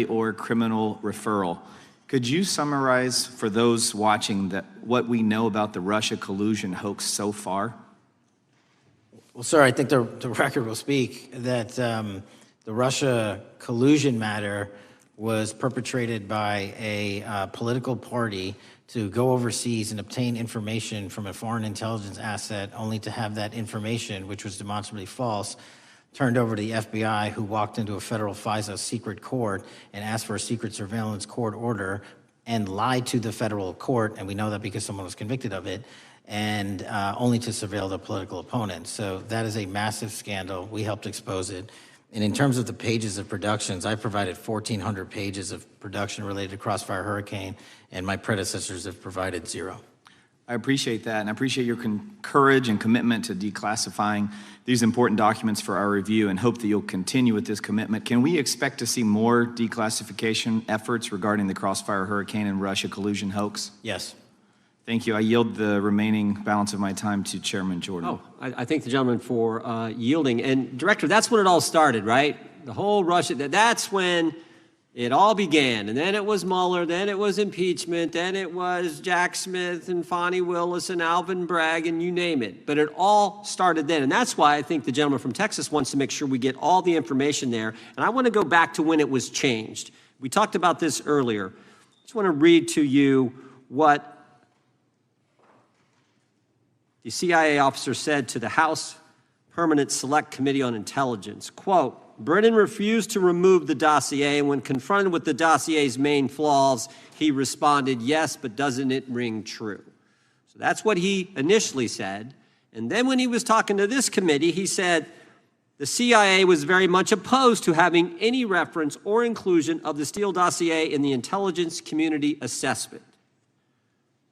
family or criminal referral. Could you summarize for those watching what we know about the Russia collusion hoax so far? Well, sir, I think the record will speak that the Russia collusion matter was perpetrated by a political party to go overseas and obtain information from a foreign intelligence asset, only to have that information, which was demonstrably false, turned over to the FBI, who walked into a federal FISA secret court and asked for a secret surveillance court order and lied to the federal court, and we know that because someone was convicted of it, and only to surveil the political opponent. So that is a massive scandal. We helped expose it. And in terms of the pages of productions, I provided 1,400 pages of production related to Crossfire Hurricane, and my predecessors have provided 0. I appreciate that, and I appreciate your courage and commitment to declassifying these important documents for our review, and hope that you'll continue with this commitment. Can we expect to see more declassification efforts regarding the Crossfire Hurricane and Russia collusion hoax? Yes. Thank you. I yield the remaining balance of my time to Chairman Jordan. Oh, I thank the gentleman for yielding. And Director, that's when it all started, right? The whole Russia, that's when it all began. And then it was Mueller, then it was impeachment, then it was Jack Smith and Fonnie Willis and Alvin Bragg and you name it. But it all started then. And that's why I think the gentleman from Texas wants to make sure we get all the information there. And I want to go back to when it was changed. We talked about this earlier. I just want to read to you what the CIA officer said to the House Permanent Select Committee on Intelligence, quote, Brennan refused to remove the dossier, and when confronted with the dossier's main flaws, he responded, yes, but doesn't it ring true? So that's what he initially said. And then when he was talking to this committee, he said the CIA was very much opposed to having any reference or inclusion of the Steele dossier in the intelligence community assessment.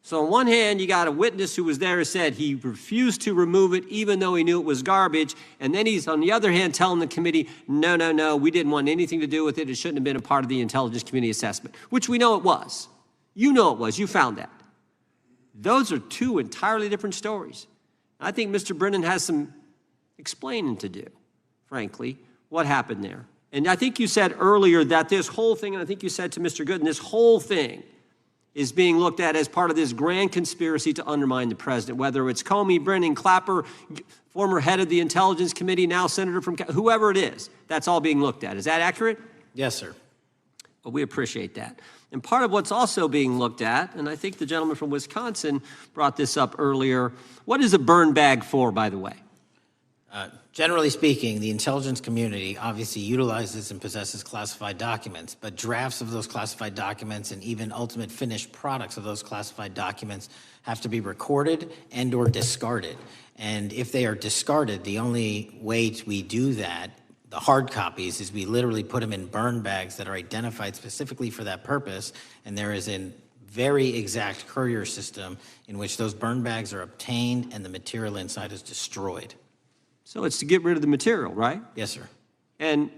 So on one hand, you got a witness who was there who said he refused to remove it even though he knew it was garbage. And then he's, on the other hand, telling the committee, no, no, no, we didn't want anything to do with it. It shouldn't have been a part of the intelligence community assessment, which we know it was. You know it was. You found that. Those are two entirely different stories. I think Mr. Brennan has some explaining to do, frankly, what happened there. And I think you said earlier that this whole thing, and I think you said to Mr. Gooden, this whole thing is being looked at as part of this grand conspiracy to undermine the president, whether it's Comey, Brennan, Clapper, former head of the Intelligence Committee, now senator from, whoever it is, that's all being looked at. Is that accurate? Yes, sir. Well, we appreciate that. And part of what's also being looked at, and I think the gentleman from Wisconsin brought this up earlier, what is a burn bag for, by the way? Generally speaking, the intelligence community obviously utilizes and possesses classified documents, but drafts of those classified documents and even ultimate finished products of those classified documents have to be recorded and or discarded. And if they are discarded, the only way we do that, the hard copies, is we literally put them in burn bags that are identified specifically for that purpose, and there is a very exact courier system in which those burn bags are obtained and the material inside is destroyed. So it's to get rid of the material, right? Yes, sir. And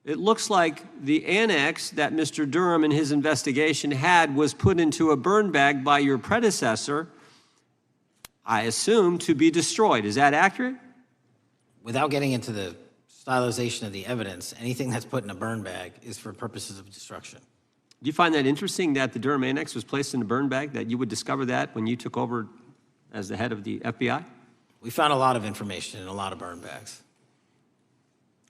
it looks like the annex that Mr. Durham in his investigation had was put into a burn bag by your predecessor, I assume, to be destroyed. Is that accurate? Without getting into the stylization of the evidence, anything that's put in a burn bag is for purposes of destruction. Do you find that interesting that the Durham annex was placed in a burn bag, that you would discover that when you took over as the head of the FBI? We found a lot of information in a lot of burn bags.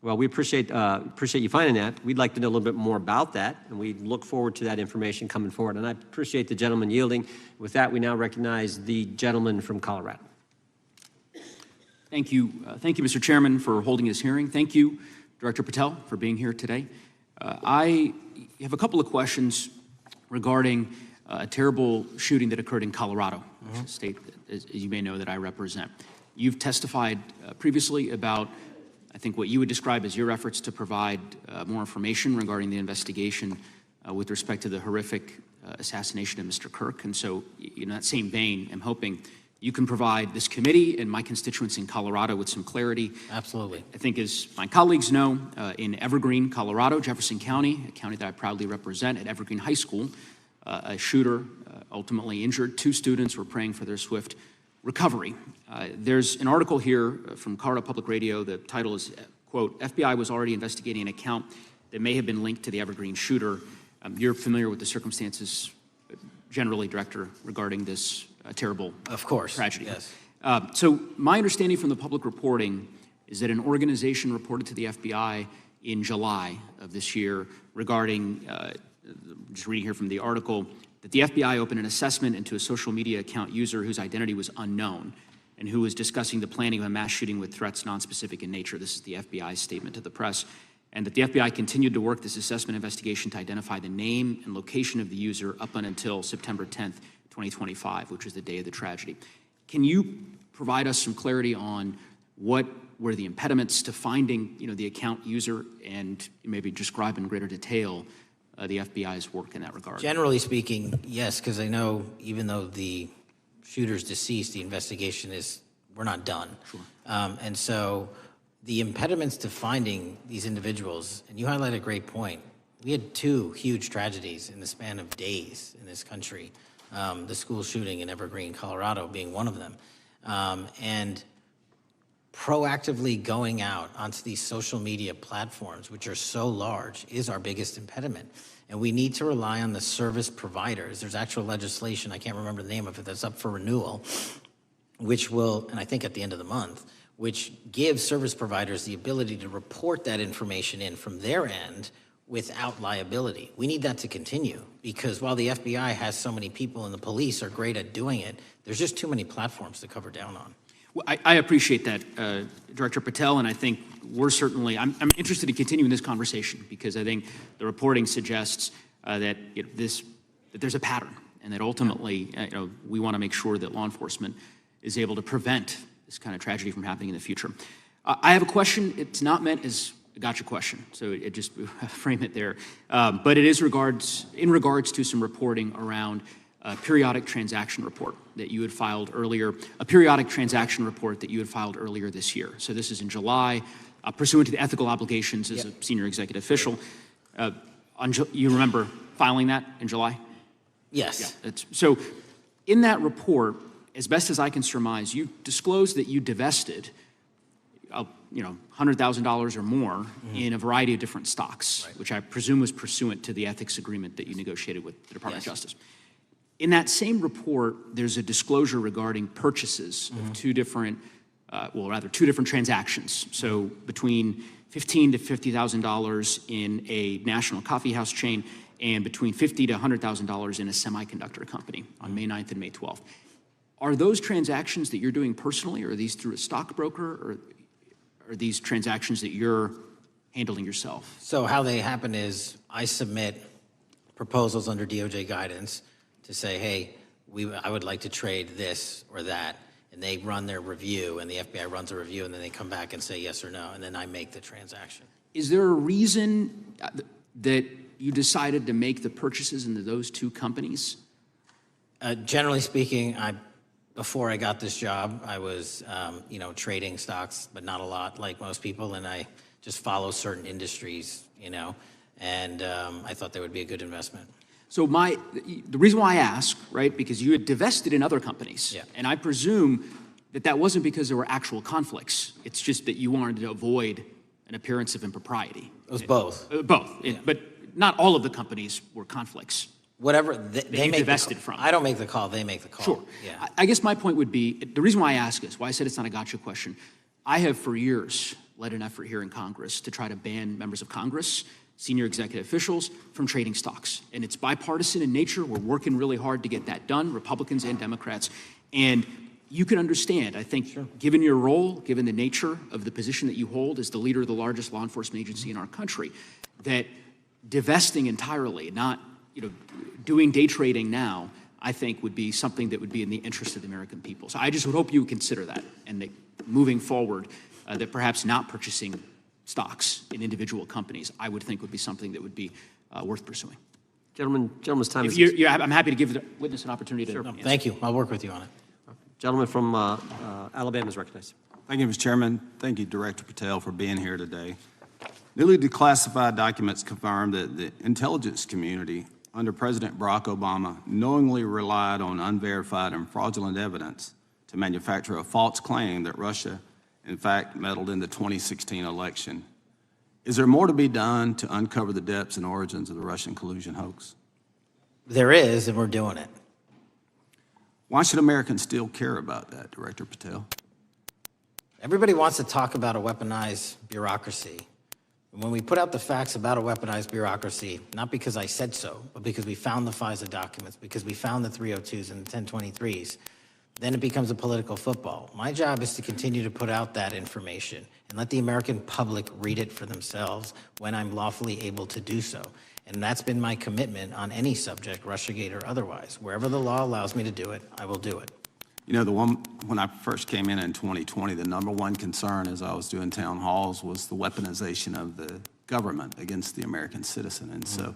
Well, we appreciate you finding that. We'd like to know a little bit more about that, and we look forward to that information coming forward. And I appreciate the gentleman yielding. With that, we now recognize the gentleman from Colorado. Thank you, Mr. Chairman, for holding this hearing. Thank you, Director Patel, for being here today. I have a couple of questions regarding a terrible shooting that occurred in Colorado, a state, as you may know, that I represent. You've testified previously about, I think, what you would describe as your efforts to provide more information regarding the investigation with respect to the horrific assassination of Mr. Kirk. And so, in that same vein, I'm hoping you can provide this committee and my constituents in Colorado with some clarity. Absolutely. I think, as my colleagues know, in Evergreen, Colorado, Jefferson County, a county that I proudly represent, at Evergreen High School, a shooter ultimately injured. 2 students were praying for their swift recovery. There's an article here from Colorado Public Radio. The title is, quote, FBI was already investigating an account that may have been linked to the Evergreen shooter. You're familiar with the circumstances generally, Director, regarding this terrible Of course, tragedy. yes. So my understanding from the public reporting is that an organization reported to the FBI in July of this year regarding, just reading here from the article, that the FBI opened an assessment into a social media account user whose identity was unknown and who was discussing the planning of a mass shooting with threats nonspecific in nature. This is the FBI's statement to the press. And that the FBI continued to work this assessment investigation to identify the name and location of the user up until September 10th, 2025, which was the day of the tragedy. Can you provide us some clarity on what were the impediments to finding, the account user, and maybe describe in greater detail the FBI's work in that regard? Generally speaking, yes, because I know even though the shooter's deceased, the investigation we're not done. Sure. And so the impediments to finding these individuals, and you highlight a great point. We had two huge tragedies in the span of days in this country, the school shooting in Evergreen, Colorado being one of them. And proactively going out onto these social media platforms, which are so large, is our biggest impediment. And we need to rely on the service providers. There's actual legislation, I can't remember the name of it, that's up for renewal, which will, and I think at the end of the month, which gives service providers the ability to report that information in from their end without liability. We need that to continue, because while the FBI has so many people and the police are great at doing it, there's just too many platforms to cover down on. Well, I appreciate that, Director Patel, and I think we're certainly, I'm interested in continuing this conversation, because I think the reporting suggests that that there's a pattern, and that ultimately, we want to make sure that law enforcement is able to prevent this kind of tragedy from happening in the future. I have a question. It's not meant as a gotcha question, so it just frame it there. But it is in regards to some reporting around a periodic transaction report that you had filed earlier, this year. So this is in July, pursuant to the ethical obligations as a senior executive official. You remember filing that in July? Yes. Yeah. So in that report, as best as I can surmise, you disclosed that you divested, $100,000 or more in a variety of different stocks, right, which I presume was pursuant to the ethics agreement that you negotiated with the Department of Justice. In that same report, there's a disclosure regarding purchases of two different transactions. So between $15,000 to $50,000 in a national coffee house chain, and between $50,000 to $100,000 in a semiconductor company on May 9th and May 12th. Are those transactions that you're doing personally, or are these through a stockbroker, or are these transactions that you're handling yourself? So how they happen is I submit proposals under DOJ guidance to say, hey, I would like to trade this or that, and they run their review, and the FBI runs a review, and then they come back and say yes or no, and then I make the transaction. Is there a reason that you decided to make the purchases into those two companies? Generally speaking, before I got this job, I was, trading stocks, but not a lot, like most people, and I just follow certain industries, and I thought they would be a good investment. So the reason why I ask, right, because you had divested in other companies, and I presume that wasn't because there were actual conflicts. It's just that you wanted to avoid an appearance of impropriety. It was both. Both, but not all of the companies were conflicts. Whatever they make divested from. I don't make the call, they make the call. Sure. Yeah. I guess my point would be, the reason why I ask is, why I said it's not a gotcha question, I have for years led an effort here in Congress to try to ban members of Congress, senior executive officials, from trading stocks. And it's bipartisan in nature. We're working really hard to get that done, Republicans and Democrats. And you can understand, I think, given your role, given the nature of the position that you hold as the leader of the largest law enforcement agency in our country, that divesting entirely, not doing day trading now, I think would be something that would be in the interest of the American people. So I just would hope you would consider that, and that moving forward, that perhaps not purchasing stocks in individual companies, I would think would be something that would be worth pursuing. Gentleman's time is... I'm happy to give the witness an opportunity to answer. Thank you. I'll work with you on it. Gentleman from Alabama is recognized. Thank you, Mr. Chairman. Thank you, Director Patel, for being here today. Newly declassified documents confirm that the intelligence community under President Barack Obama knowingly relied on unverified and fraudulent evidence to manufacture a false claim that Russia, in fact, meddled in the 2016 election. Is there more to be done to uncover the depths and origins of the Russian collusion hoax? There is, and we're doing it. Why should Americans still care about that, Director Patel? Everybody wants to talk about a weaponized bureaucracy. And when we put out the facts about a weaponized bureaucracy, not because I said so, but because we found the FISA documents, because we found the 302s and the 1023s, then it becomes a political football. My job is to continue to put out that information and let the American public read it for themselves when I'm lawfully able to do so. And that's been my commitment on any subject, Russiagate or otherwise. Wherever the law allows me to do it, I will do it. You know, when I first came in 2020, the number one concern as I was doing town halls was the weaponization of the government against the American citizen. And so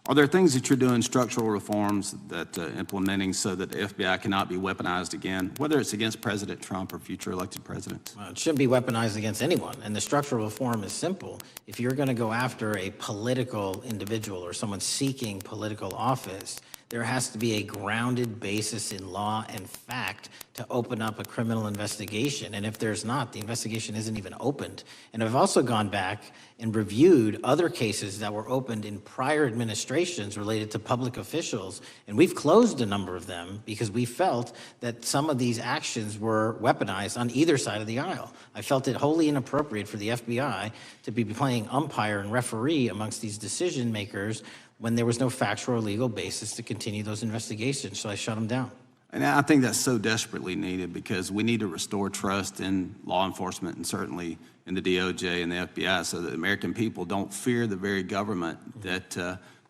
are there things that you're doing, structural reforms that implementing so that the FBI cannot be weaponized again, whether it's against President Trump or future elected presidents? It shouldn't be weaponized against anyone. And the structural reform is simple. If you're going to go after a political individual or someone seeking political office, there has to be a grounded basis in law and fact to open up a criminal investigation. And if there's not, the investigation isn't even opened. And I've also gone back and reviewed other cases that were opened in prior administrations related to public officials. And we've closed a number of them because we felt that some of these actions were weaponized on either side of the aisle. I felt it wholly inappropriate for the FBI to be playing umpire and referee amongst these decision makers when there was no factual or legal basis to continue those investigations, so I shut them down. And I think that's so desperately needed because we need to restore trust in law enforcement and certainly in the DOJ and the FBI so that the American people don't fear the very government that's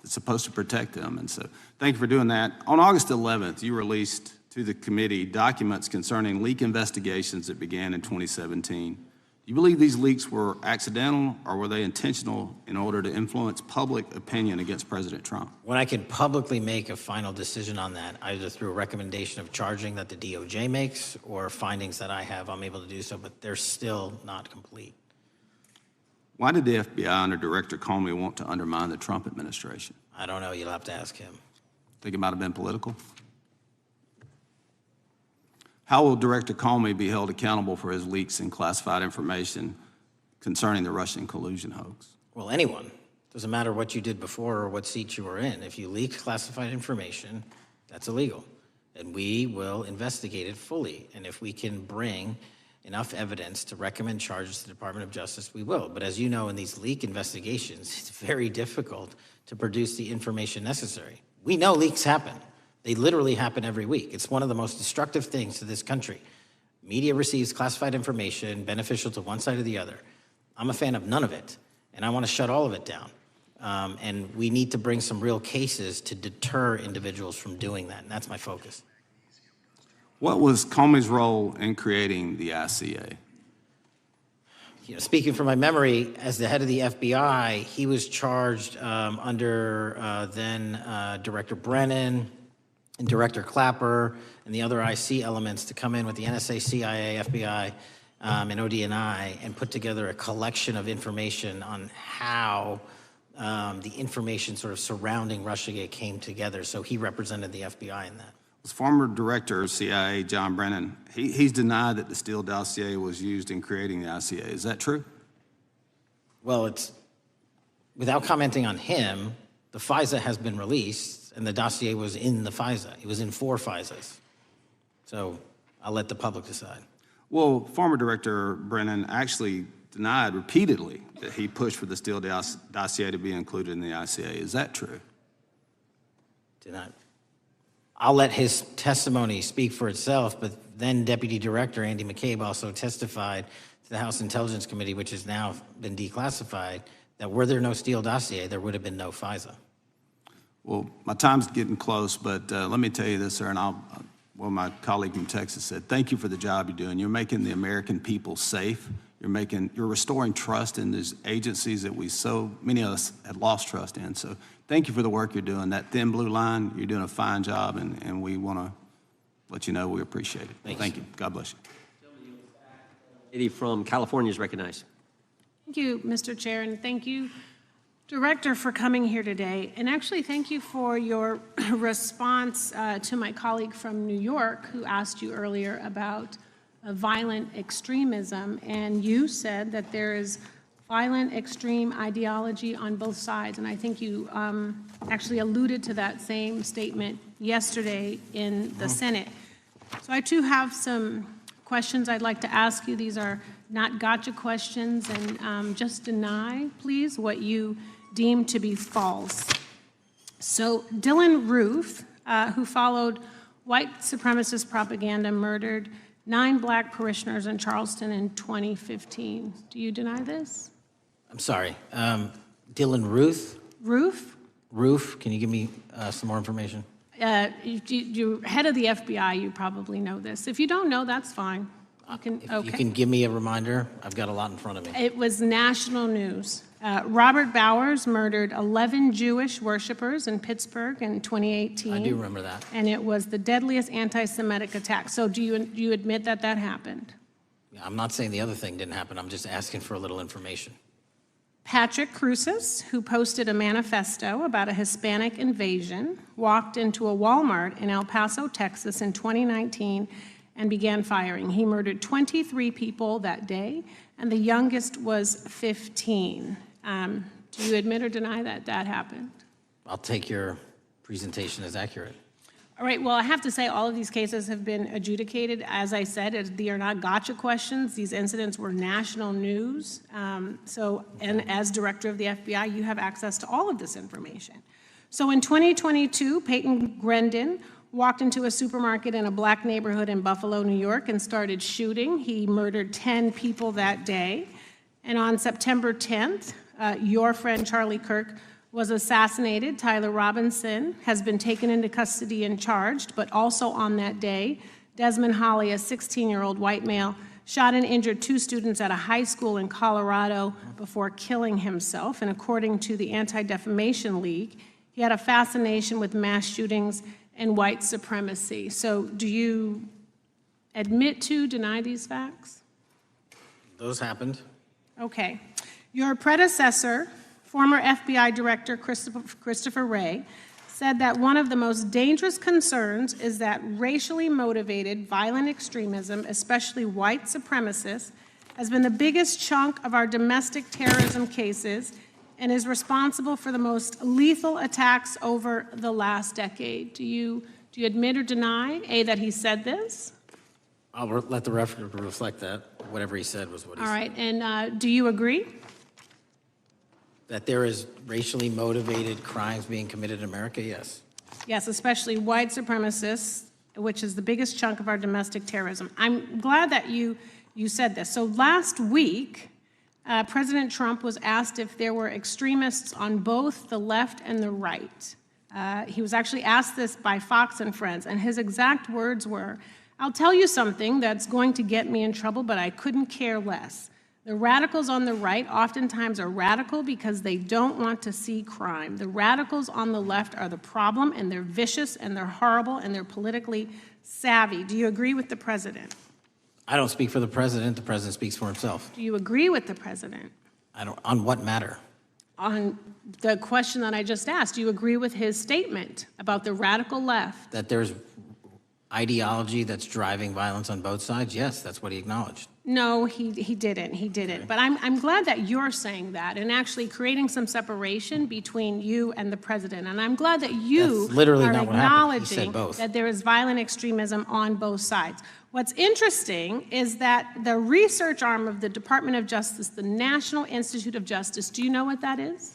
supposed to protect them. And so thank you for doing that. On August 11th, you released to the committee documents concerning leak investigations that began in 2017. Do you believe these leaks were accidental or were they intentional in order to influence public opinion against President Trump? When I can publicly make a final decision on that, either through a recommendation of charging that the DOJ makes or findings that I have, I'm able to do so, but they're still not complete. Why did the FBI under Director Comey want to undermine the Trump administration? I don't know. You'll have to ask him. Think it might have been political? How will Director Comey be held accountable for his leaks and classified information concerning the Russian collusion hoax? Well, anyone. Doesn't matter what you did before or what seat you were in. If you leaked classified information, that's illegal. And we will investigate it fully. And if we can bring enough evidence to recommend charges to the Department of Justice, we will. But as you know, in these leak investigations, it's very difficult to produce the information necessary. We know leaks happen. They literally happen every week. It's one of the most destructive things to this country. Media receives classified information beneficial to one side or the other. I'm a fan of none of it, and I want to shut all of it down. And we need to bring some real cases to deter individuals from doing that, and that's my focus. What was Comey's role in creating the ICA? You know, speaking from my memory, as the head of the FBI, he was charged under then Director Brennan, and Director Clapper and the other IC elements to come in with the NSA, CIA, FBI, and ODNI and put together a collection of information on how the information sort of surrounding Russiagate came together. So he represented the FBI in that. Was former Director of CIA, John Brennan, he's denied that the Steele dossier was used in creating the ICA. Is that true? Well, it's, without commenting on him, the FISA has been released, and the dossier was in the FISA. It was in 4 FISAs. So I'll let the public decide. Well, former Director Brennan actually denied repeatedly that he pushed for the Steele dossier to be included in the ICA. Is that true? I'll let his testimony speak for itself, but then Deputy Director Andy McCabe also testified to the House Intelligence Committee, which has now been declassified, that were there no Steele dossier, there would have been no FISA. Well, my time's getting close, but let me tell you this, sir, and well, my colleague from Texas said, thank you for the job you're doing. You're making the American people safe. You're restoring trust in these agencies that so many of us had lost trust in. So thank you for the work you're doing. That thin blue line, you're doing a fine job, and we want to let you know we appreciate it. Thank you. God bless you. Lady from California is recognized. Thank you, Mr. Chair, and thank you, Director, for coming here today. And actually, thank you for your response to my colleague from New York who asked you earlier about violent extremism. And you said that there is violent extreme ideology on both sides. And I think you actually alluded to that same statement yesterday in the Senate. So I too have some questions I'd like to ask you. These are not gotcha questions, and just deny, please, what you deem to be false. So Dylan Roof, who followed white supremacist propaganda, murdered 9 black parishioners in Charleston in 2015. Do you deny this? I'm sorry. Dylan Ruth? Roof? Can you give me some more information? You're head of the FBI, you probably know this. If you don't know, that's fine. If you can give me a reminder, I've got a lot in front of me. It was national news. Robert Bowers murdered 11 Jewish worshipers in Pittsburgh in 2018. I do remember that. And it was the deadliest anti-Semitic attack. So do you admit that that happened? I'm not saying the other thing didn't happen. I'm just asking for a little information. Patrick Cruces, who posted a manifesto about a Hispanic invasion, walked into a Walmart in El Paso, Texas in 2019 and began firing. He murdered 23 people that day, and the youngest was 15. Do you admit or deny that that happened? I'll take your presentation as accurate. All right, well, I have to say all of these cases have been adjudicated. As I said, they are not gotcha questions. These incidents were national news. And as director of the FBI, you have access to all of this information. So in 2022, Peyton Grendon walked into a supermarket in a black neighborhood in Buffalo, New York, and started shooting. He murdered 10 people that day. And on September 10th, your friend Charlie Kirk was assassinated. Tyler Robinson has been taken into custody and charged, but also on that day, Desmond Holley, a 16-year-old white male, shot and injured 2 students at a high school in Colorado before killing himself. And according to the Anti-Defamation League, he had a fascination with mass shootings and white supremacy. So do you admit to, deny these facts? Those happened. Okay. Your predecessor, former FBI Director Christopher Wray, said that one of the most dangerous concerns is that racially motivated violent extremism, especially white supremacists, has been the biggest chunk of our domestic terrorism cases and is responsible for the most lethal attacks over the last decade. Do you admit or deny, A, that he said this? I'll let the record reflect that. Whatever he said was what he said. All right, and do you agree? That there is racially motivated crimes being committed in America, yes. Yes, especially white supremacists, which is the biggest chunk of our domestic terrorism. I'm glad that you said this. So last week, President Trump was asked if there were extremists on both the left and the right. He was actually asked this by Fox and Friends, and his exact words were, "I'll tell you something that's going to get me in trouble, but I couldn't care less. The radicals on the right oftentimes are radical because they don't want to see crime. The radicals on the left are the problem, and they're vicious, and they're horrible, and they're politically savvy." Do you agree with the president? I don't speak for the president. The president speaks for himself. Do you agree with the president? I don't. On what matter? On the question that I just asked, do you agree with his statement about the radical left? That there's ideology that's driving violence on both sides? Yes, that's what he acknowledged. No, he didn't. He didn't. But I'm glad that you're saying that and actually creating some separation between you and the president. And I'm glad that you That's literally are not what happened. He said acknowledging both. that there is violent extremism on both sides. What's interesting is that the research arm of the Department of Justice, the National Institute of Justice, do you know what that is?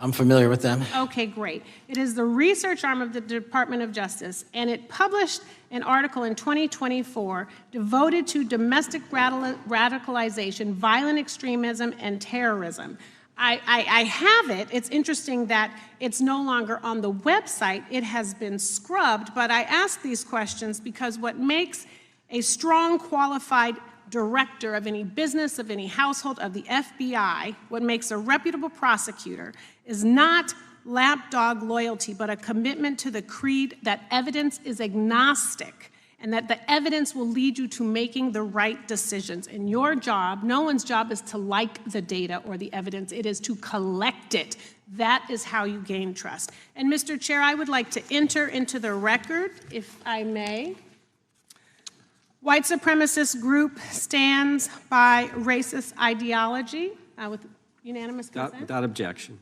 I'm familiar with them. Okay, great. It is the research arm of the Department of Justice, and it published an article in 2024 devoted to domestic radicalization, violent extremism, and terrorism. I have it. It's interesting that it's no longer on the website. It has been scrubbed, but I ask these questions because what makes a strong, qualified director of any business, of any household, of the FBI, what makes a reputable prosecutor is not lapdog loyalty, but a commitment to the creed that evidence is agnostic and that the evidence will lead you to making the right decisions. And your job, no one's job is to like the data or the evidence, it is to collect it. That is how you gain trust. And Mr. Chair, I would like to enter into the record, if I may. White supremacist group stands by racist ideology with Unanimous consent? Without objection.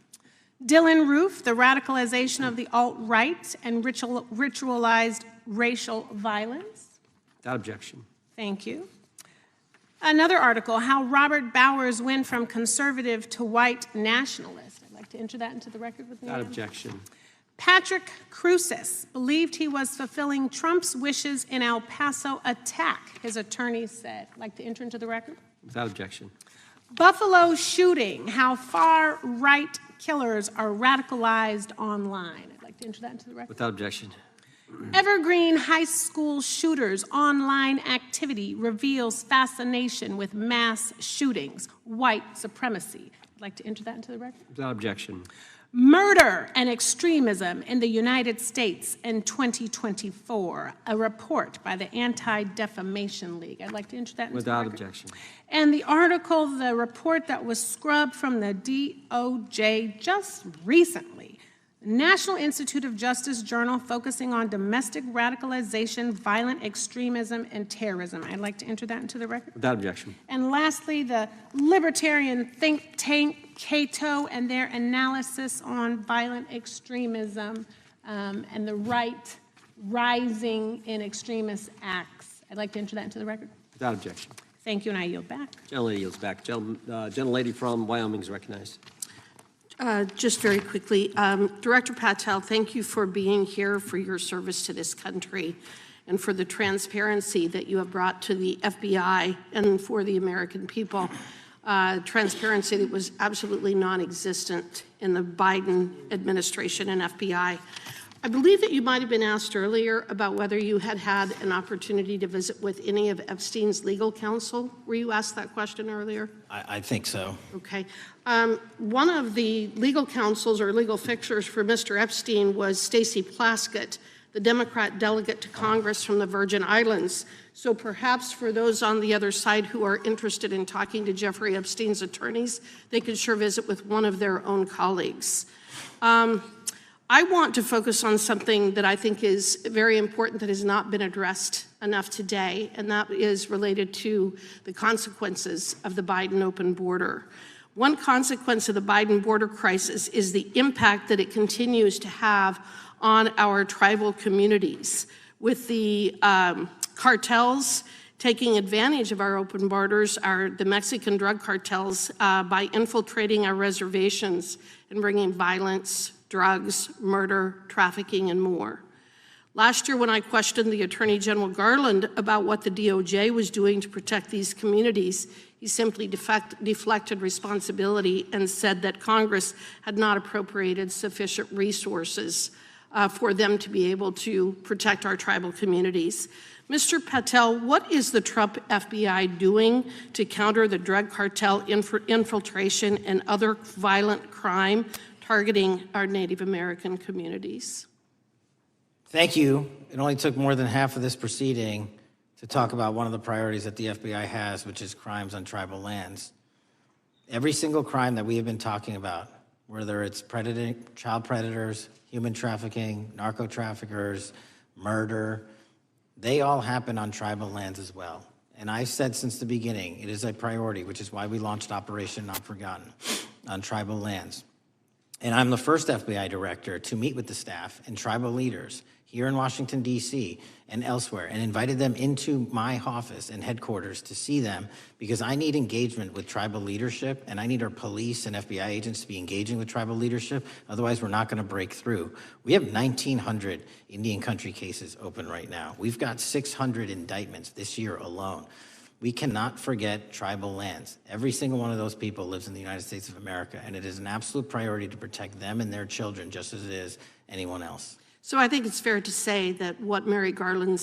Dylan Roof, the radicalization of the alt-right and ritualized racial violence. Without objection. Thank you. Another article, how Robert Bowers went from conservative to white nationalist. I'd like to enter that into the record with me. Without objection. Patrick Cruces believed he was fulfilling Trump's wishes in El Paso attack, his attorneys said. I'd like to enter into the record. Without objection. Buffalo shooting, how far-right killers are radicalized online. I'd like to enter that into the record. Without objection. Evergreen high school shooters online activity reveals fascination with mass shootings, white supremacy. I'd like to enter that into the record. Without objection. Murder and extremism in the United States in 2024, a report by the Anti-Defamation League. I'd like to enter that into Without the record. objection. And the article, the report that was scrubbed from the DOJ just recently, National Institute of Justice Journal focusing on domestic radicalization, violent extremism, and terrorism. I'd like to enter that into the record. Without objection. And lastly, the libertarian think tank Cato and their analysis on violent extremism and the right rising in extremist acts. I'd like to enter that into the record. Without objection. Thank you, and I yield back. Gentlelady yields back. Gentlelady from Wyoming is recognized. Just very quickly, Director Patel, thank you for being here, for your service to this country, and for the transparency that you have brought to the FBI and for the American people. Transparency that was absolutely non-existent in the Biden administration and FBI. I believe that you might have been asked earlier about whether you had had an opportunity to visit with any of Epstein's legal counsel. Were you asked that question earlier? I think so. Okay. One of the legal counsels or legal fixers for Mr. Epstein was Stacey Plaskett, the Democrat delegate to Congress from the Virgin Islands. So perhaps for those on the other side who are interested in talking to Jeffrey Epstein's attorneys, they could sure visit with one of their own colleagues. I want to focus on something that I think is very important that has not been addressed enough today, and that is related to the consequences of the Biden open border. One consequence of the Biden border crisis is the impact that it continues to have on our tribal communities, with the cartels taking advantage of our open borders, the Mexican drug cartels, by infiltrating our reservations and bringing violence, drugs, murder, trafficking, and more. Last year, when I questioned the Attorney General Garland about what the DOJ was doing to protect these communities, he simply deflected responsibility and said that Congress had not appropriated sufficient resources for them to be able to protect our tribal communities. Mr. Patel, what is the Trump FBI doing to counter the drug cartel infiltration and other violent crime targeting our Native American communities? Thank you. It only took more than half of this proceeding to talk about one of the priorities that the FBI has, which is crimes on tribal lands. Every single crime that we have been talking about, whether it's child predators, human trafficking, narco traffickers, murder, they all happen on tribal lands as well. And I've said since the beginning, it is a priority, which is why we launched Operation Not Forgotten on tribal lands. And I'm the first FBI director to meet with the staff and tribal leaders here in Washington, D.C. and elsewhere, and invited them into my office and headquarters to see them, because I need engagement with tribal leadership, and I need our police and FBI agents to be engaging with tribal leadership. Otherwise, we're not going to break through. We have 1,900 Indian country cases open right now. We've got 600 indictments this year alone. We cannot forget tribal lands. Every single one of those people lives in the United States of America, and it is an absolute priority to protect them and their children just as it is anyone else. So I think it's fair to say that what Mary Garland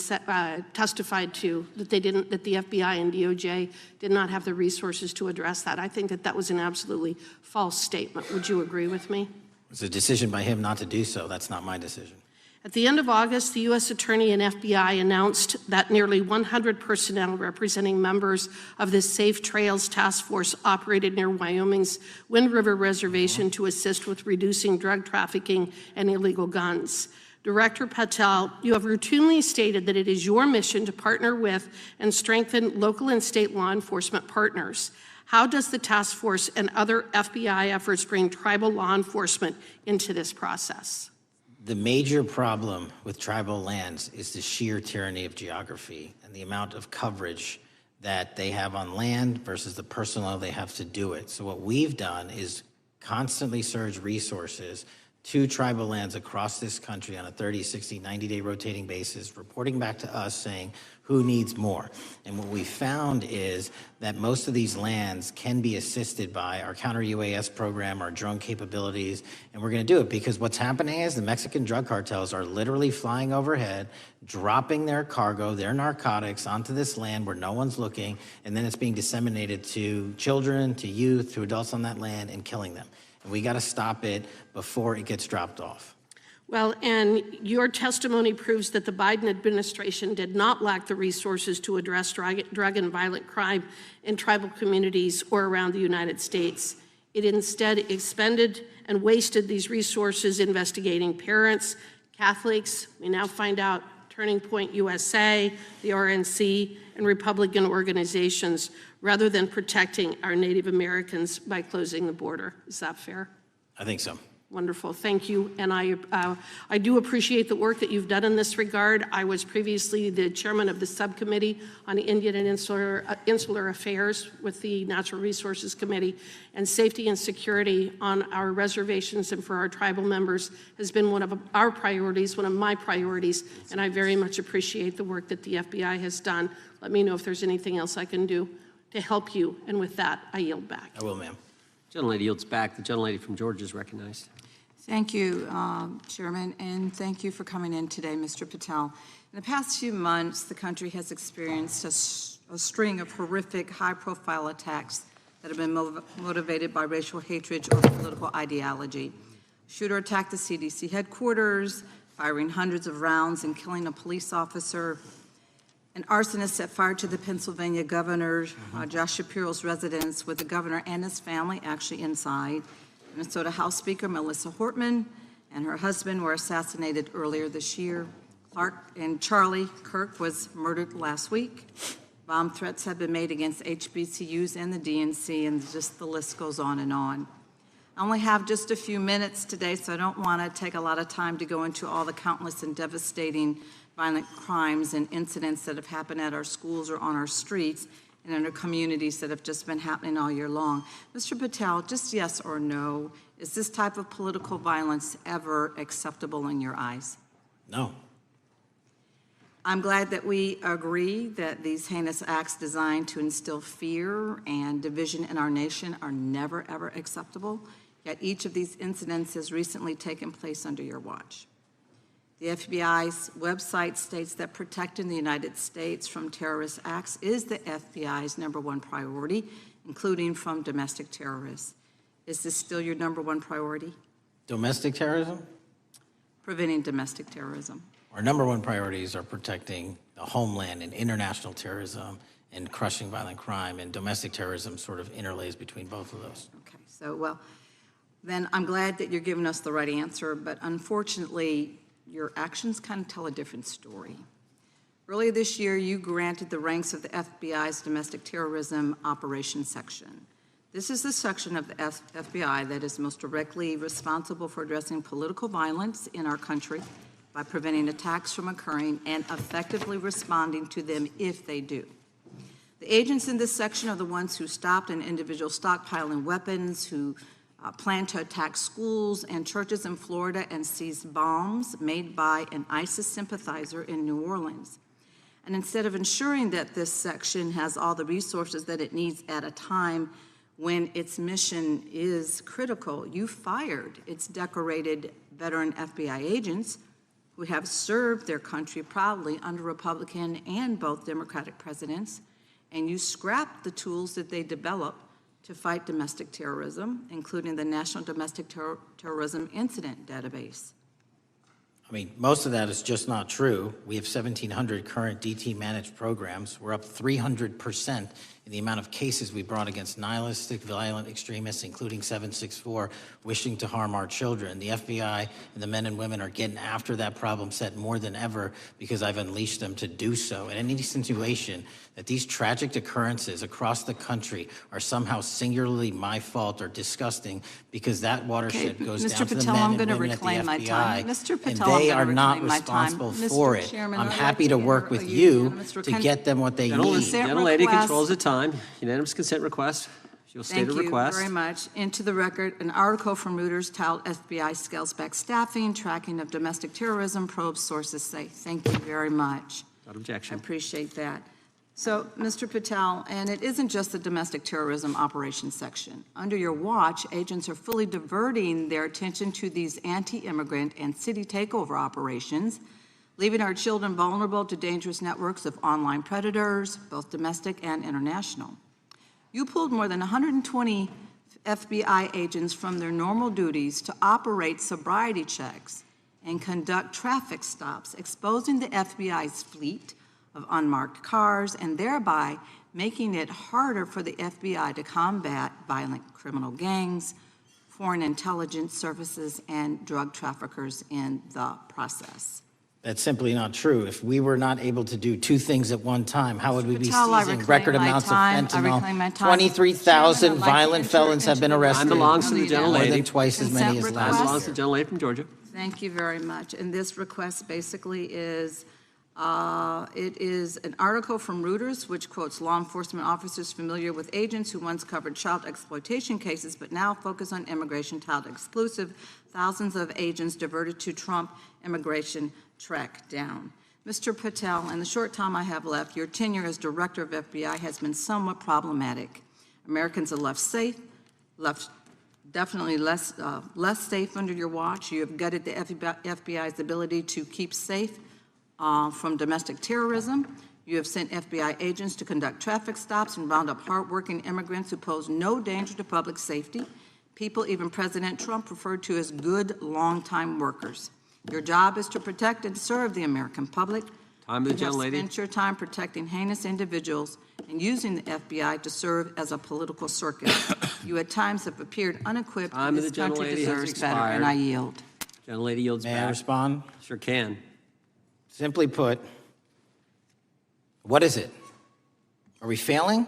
testified to, that the FBI and DOJ did not have the resources to address that. I think that was an absolutely false statement. Would you agree with me? It's a decision by him not to do so. That's not my decision. At the end of August, the U.S. Attorney and FBI announced that nearly 100 personnel representing members of the Safe Trails Task Force operated near Wyoming's Wind River Reservation to assist with reducing drug trafficking and illegal guns. Director Patel, you have routinely stated that it is your mission to partner with and strengthen local and state law enforcement partners. How does the task force and other FBI efforts bring tribal law enforcement into this process? The major problem with tribal lands is the sheer tyranny of geography and the amount of coverage that they have on land versus the personnel they have to do it. So what we've done is constantly surge resources to tribal lands across this country on a 30, 60, 90-day rotating basis, reporting back to us saying who needs more. And what we found is that most of these lands can be assisted by our counter-UAS program, our drone capabilities, and we're going to do it because what's happening is the Mexican drug cartels are literally flying overhead, dropping their cargo, their narcotics onto this land where no one's looking, and then it's being disseminated to children, to youth, to adults on that land, and killing them. And we got to stop it before it gets dropped off. Well, and your testimony proves that the Biden administration did not lack the resources to address drug and violent crime in tribal communities or around the United States. It instead expended and wasted these resources investigating parents, Catholics, we now find out Turning Point USA, the RNC, and Republican organizations, rather than protecting our Native Americans by closing the border. Is that fair? I think so. Wonderful, thank you. And I do appreciate the work that you've done in this regard. I was previously the chairman of the subcommittee on Indian and Insular Affairs with the Natural Resources Committee, and safety and security on our reservations and for our tribal members has been one of our priorities, one of my priorities, and I very much appreciate the work that the FBI has done. Let me know if there's anything else I can do to help you, and with that, I yield back. I will, ma'am. Gentlelady yields back. The gentlelady from Georgia is recognized. Thank you, Chairman, and thank you for coming in today, Mr. Patel. In the past few months, the country has experienced a string of horrific, high-profile attacks that have been motivated by racial hatred or political ideology. A shooter attacked the CDC headquarters, firing hundreds of rounds and killing a police officer. An arsonist set fire to the Pennsylvania governor, Josh Shapiro's residence, with the governor and his family actually inside. Minnesota House Speaker Melissa Hortman and her husband were assassinated earlier this year. Charlie Kirk was murdered last week. Bomb threats have been made against HBCUs and the DNC, and just the list goes on and on. I only have just a few minutes today, so I don't want to take a lot of time to go into all the countless and devastating violent crimes and incidents that have happened at our schools or on our streets and in our communities that have just been happening all year long. Mr. Patel, just yes or no, is this type of political violence ever acceptable in your eyes? No. I'm glad that we agree that these heinous acts designed to instill fear and division in our nation are never, ever acceptable, yet each of these incidents has recently taken place under your watch. The FBI's website states that protecting the United States from terrorist acts is the FBI's #1 priority, including from domestic terrorists. Is this still your #1 priority? Domestic terrorism? Preventing domestic terrorism. Our #1 priorities are protecting the homeland and international terrorism and crushing violent crime, and domestic terrorism sort of interlays between both of those. Okay, so, well, then I'm glad that you're giving us the right answer, but unfortunately, your actions kind of tell a different story. Earlier this year, you granted the ranks of the FBI's Domestic Terrorism Operations Section. This is the section of the FBI that is most directly responsible for addressing political violence in our country by preventing attacks from occurring and effectively responding to them if they do. The agents in this section are the ones who stopped an individual stockpiling weapons, who planned to attack schools and churches in Florida and seized bombs made by an ISIS sympathizer in New Orleans. And instead of ensuring that this section has all the resources that it needs at a time when its mission is critical, you fired its decorated veteran FBI agents who have served their country proudly under Republican and both Democratic presidents, and you scrapped the tools that they developed to fight domestic terrorism, including the National Domestic Terrorism Incident Database. I mean, most of that is just not true. We have 1,700 current DT-managed programs. We're up 300% in the amount of cases we brought against nihilistic, violent extremists, including 764, wishing to harm our children. The FBI and the men and women are getting after that problem set more than ever because I've unleashed them to do so. And any insinuation that these tragic occurrences across the country are somehow singularly my fault or disgusting because that watershed goes Mr. down to the Patel, men I'm and going to women at the reclaim my FBI, time. Mr. Patel, and I'm they gonna are not reclaim my time. responsible Mr. for it. Chairman, I'm I'd like happy to work with enter a you unanimous to consent- get them what they Gentle- need. Consent Gentlelady request. controls the time. Unanimous consent request. She'll state a request. Thank you very much. Into the record, an article from Reuters titled FBI Scales Back Staffing, Tracking of Domestic Terrorism, Probes Sources Say. Thank you very much. Without I objection. appreciate that. So, Mr. Patel, and it isn't just the domestic terrorism operations section. Under your watch, agents are fully diverting their attention to these anti-immigrant and city takeover operations, leaving our children vulnerable to dangerous networks of online predators, both domestic and international. You pulled more than 120 FBI agents from their normal duties to operate sobriety checks and conduct traffic stops, exposing the FBI's fleet of unmarked cars and thereby making it harder for the FBI to combat violent criminal gangs, foreign intelligence services, and drug traffickers in the process. That's simply not true. If we were not able to do two things at one time, how would we be Patel, I seizing reclaim record my amounts of time. I fentanyl? reclaim my time. 23,000 Chairman, I'd like to violent enter felons have been into the arrested. Time belongs to the More More gentlelady. than twice as many as Consent last Time request. belongs to the gentlelady from Georgia. Thank you very much. And this request basically is, it is an article from Reuters, which quotes law enforcement officers familiar with agents who once covered child exploitation cases, but now focus on immigration child exclusive. Thousands of agents diverted to Trump immigration track down. Mr. Patel, in the short time I have left, your tenure as director of FBI has been somewhat problematic. Americans are left definitely less safe under your watch. You have gutted the FBI's ability to keep safe from domestic terrorism. You have sent FBI agents to conduct traffic stops and round up hardworking immigrants who pose no danger to public safety. People even President Trump referred to as good, long-time workers. Your job is to protect and serve the American public. Time of the You have gentlelady. spent your time protecting heinous individuals and using the FBI to serve as a political circus. You at times have appeared unequipped. Time of This the country gentlelady has deserves better, and expired. I yield. Gentlelady yields May I back. respond? Sure can. Simply put, what is it? Are we failing?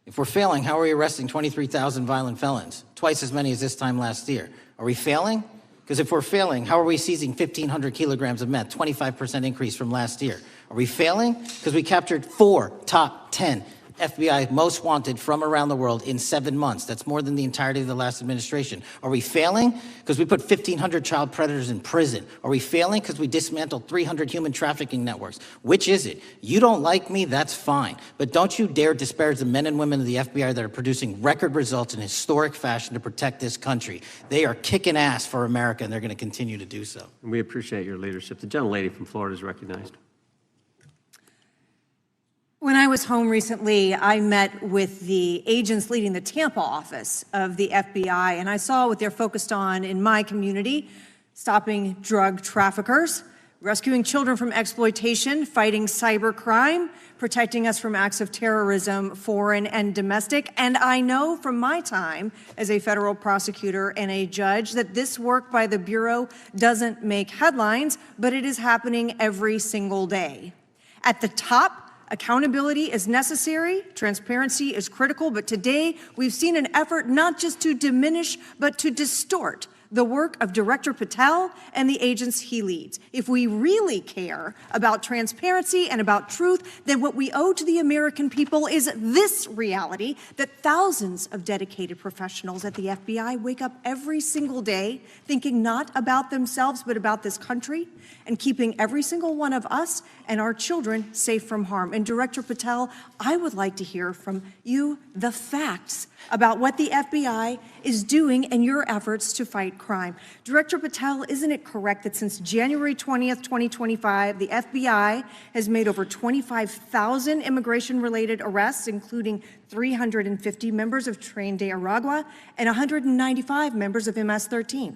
If we're failing, how are we arresting 23,000 violent felons? Twice as many as this time last year. Are we failing? Because if we're failing, how are we seizing 1,500 kilograms of meth, 25% increase from last year? Are we failing? Because we captured 4 top 10 FBI most wanted from around the world in 7 months. That's more than the entirety of the last administration. Are we failing? Because we put 1,500 child predators in prison. Are we failing? Because we dismantled 300 human trafficking networks. Which is it? You don't like me, that's fine. But don't you dare disparage the men and women of the FBI that are producing record results in historic fashion to protect this country. They are kicking ass for America, and they're going to continue to do so. And we appreciate your leadership. The gentlelady from Florida is recognized. When I was home recently, I met with the agents leading the Tampa office of the FBI, and I saw what they're focused on in my community: stopping drug traffickers, rescuing children from exploitation, fighting cybercrime, protecting us from acts of terrorism, foreign and domestic. And I know from my time as a federal prosecutor and a judge that this work by the Bureau doesn't make headlines, but it is happening every single day. At the top, accountability is necessary, transparency is critical, but today we've seen an effort not just to diminish, but to distort the work of Director Patel and the agents he leads. If we really care about transparency and about truth, then what we owe to the American people is this reality: that thousands of dedicated professionals at the FBI wake up every single day thinking not about themselves, but about this country, and keeping every single one of us and our children safe from harm. And Director Patel, I would like to hear from you the facts about what the FBI is doing in your efforts to fight crime. Director Patel, isn't it correct that since January 20th, 2025, the FBI has made over 25,000 immigration-related arrests, including 350 members of Tren de Aragua and 195 members of MS-13?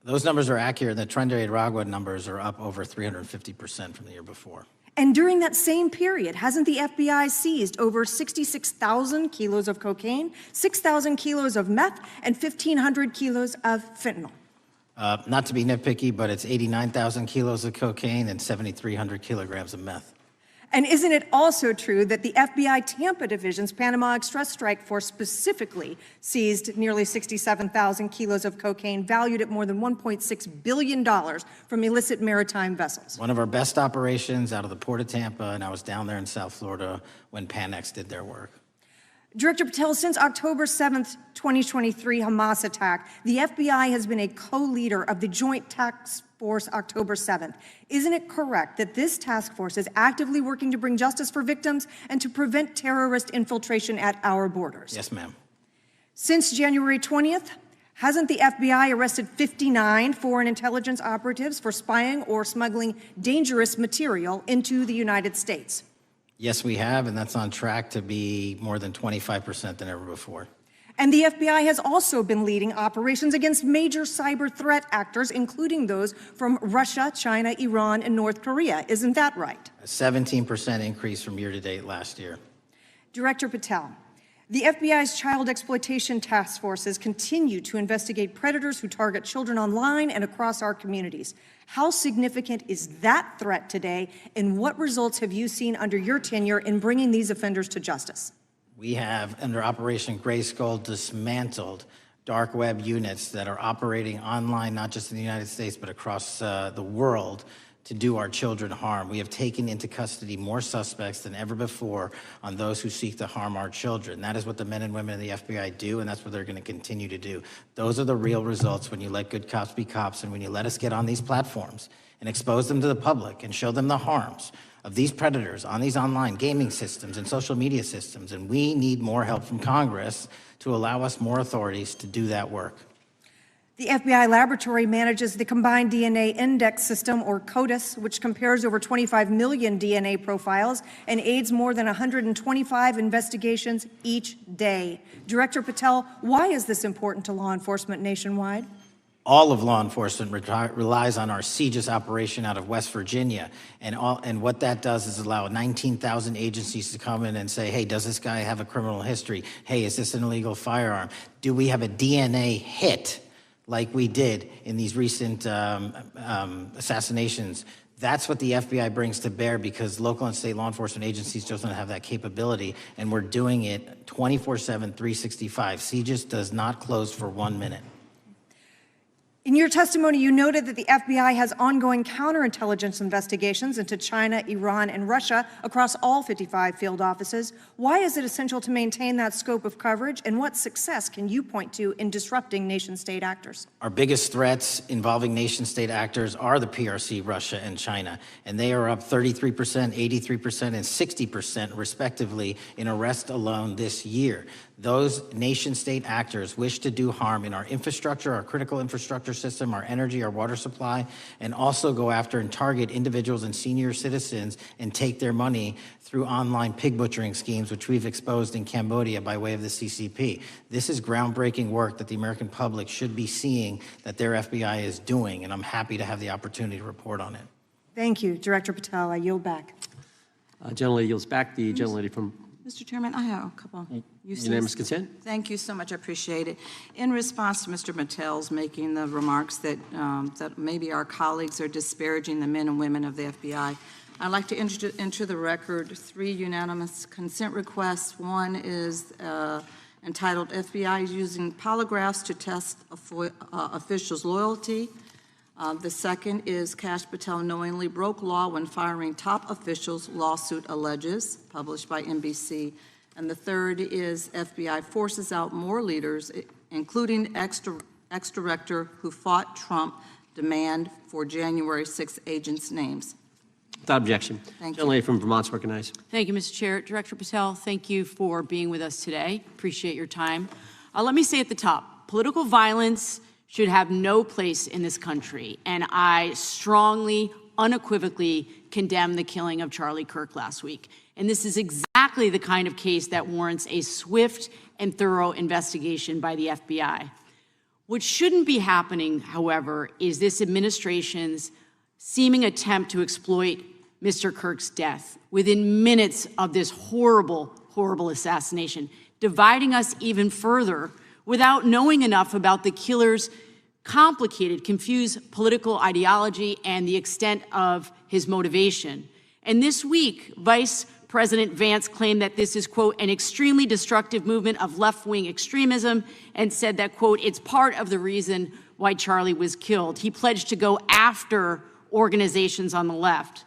Those numbers are accurate. The Tren de Aragua numbers are up over 350% from the year before. And during that same period, hasn't the FBI seized over 66,000 kilos of cocaine, 6,000 kilos of meth, and 1,500 kilos of fentanyl? Not to be nitpicky, but it's 89,000 kilos of cocaine and 7,300 kilograms of meth. And isn't it also true that the FBI Tampa Division's Panama Express Strike Force specifically seized nearly 67,000 kilos of cocaine valued at more than $1.6 billion from illicit maritime vessels? One of our best operations out of the Port of Tampa, and I was down there in South Florida when Panex did their work. Director Patel, since October 7th, 2023 Hamas attack, the FBI has been a co-leader of the Joint Task Force October 7th. Isn't it correct that this task force is actively working to bring justice for victims and to prevent terrorist infiltration at our borders? Yes, ma'am. Since January 20th, hasn't the FBI arrested 59 foreign intelligence operatives for spying or smuggling dangerous material into the United States? Yes, we have, and that's on track to be more than 25% than ever before. And the FBI has also been leading operations against major cyber threat actors, including those from Russia, China, Iran, and North Korea. Isn't that right? A 17% increase from year to date last year. Director Patel, the FBI's child exploitation task forces continue to investigate predators who target children online and across our communities. How significant is that threat today, and what results have you seen under your tenure in bringing these offenders to justice? We have, under Operation Grayskull, dismantled dark web units that are operating online, not just in the United States, but across the world, to do our children harm. We have taken into custody more suspects than ever before on those who seek to harm our children. That is what the men and women of the FBI do, and that's what they're going to continue to do. Those are the real results when you let good cops be cops and when you let us get on these platforms and expose them to the public and show them the harms of these predators on these online gaming systems and social media systems. And we need more help from Congress to allow us more authorities to do that work. The FBI laboratory manages the Combined DNA Index System, or CODIS, which compares over 25 million DNA profiles and aids more than 125 investigations each day. Director Patel, why is this important to law enforcement nationwide? All of law enforcement relies on our CJIS operation out of West Virginia. And what that does is allow 19,000 agencies to come in and say, hey, does this guy have a criminal history? Hey, is this an illegal firearm? Do we have a DNA hit like we did in these recent assassinations? That's what the FBI brings to bear, because local and state law enforcement agencies just don't have that capability, and we're doing it 24/7, 365. CJIS does not close for 1 minute. In your testimony, you noted that the FBI has ongoing counterintelligence investigations into China, Iran, and Russia across all 55 field offices. Why is it essential to maintain that scope of coverage, and what success can you point to in disrupting nation-state actors? Our biggest threats involving nation-state actors are the PRC, Russia, and China, and they are up 33%, 83%, and 60% respectively in arrests alone this year. Those nation-state actors wish to do harm in our infrastructure, our critical infrastructure system, our energy, our water supply, and also go after and target individuals and senior citizens and take their money through online pig butchering schemes, which we've exposed in Cambodia by way of the CCP. This is groundbreaking work that the American public should be seeing that their FBI is doing, and I'm happy to have the opportunity to report on it. Thank you, Director Patel. I yield back. Gentlelady yields back. The gentlelady from Mr. Chairman, I have a couple. Unanimous consent. Thank you so much. I appreciate it. In response to Mr. Patel's making the remarks that that maybe our colleagues are disparaging the men and women of the FBI, I'd like to enter the record 3 unanimous consent requests. One is entitled FBI using polygraphs to test officials' loyalty. The second is Kash Patel knowingly broke law when firing top officials, lawsuit alleges, published by NBC. And the third is FBI forces out more leaders, including ex-director who fought Trump, demand for January 6 agents' names. Without objection. Thank you. Gentlelady from Vermont's recognized. Thank you, Mr. Chair. Director Patel, thank you for being with us today. Appreciate your time. Let me say at the top, political violence should have no place in this country, and I strongly, unequivocally condemn the killing of Charlie Kirk last week. And this is exactly the kind of case that warrants a swift and thorough investigation by the FBI. What shouldn't be happening, however, is this administration's seeming attempt to exploit Mr. Kirk's death, within minutes of this horrible, horrible assassination, dividing us even further without knowing enough about the killer's complicated, confused political ideology and the extent of his motivation. And this week, Vice President Vance claimed that this is, quote, an extremely destructive movement of left-wing extremism, and said that, quote, it's part of the reason why Charlie was killed. He pledged to go after organizations on the left.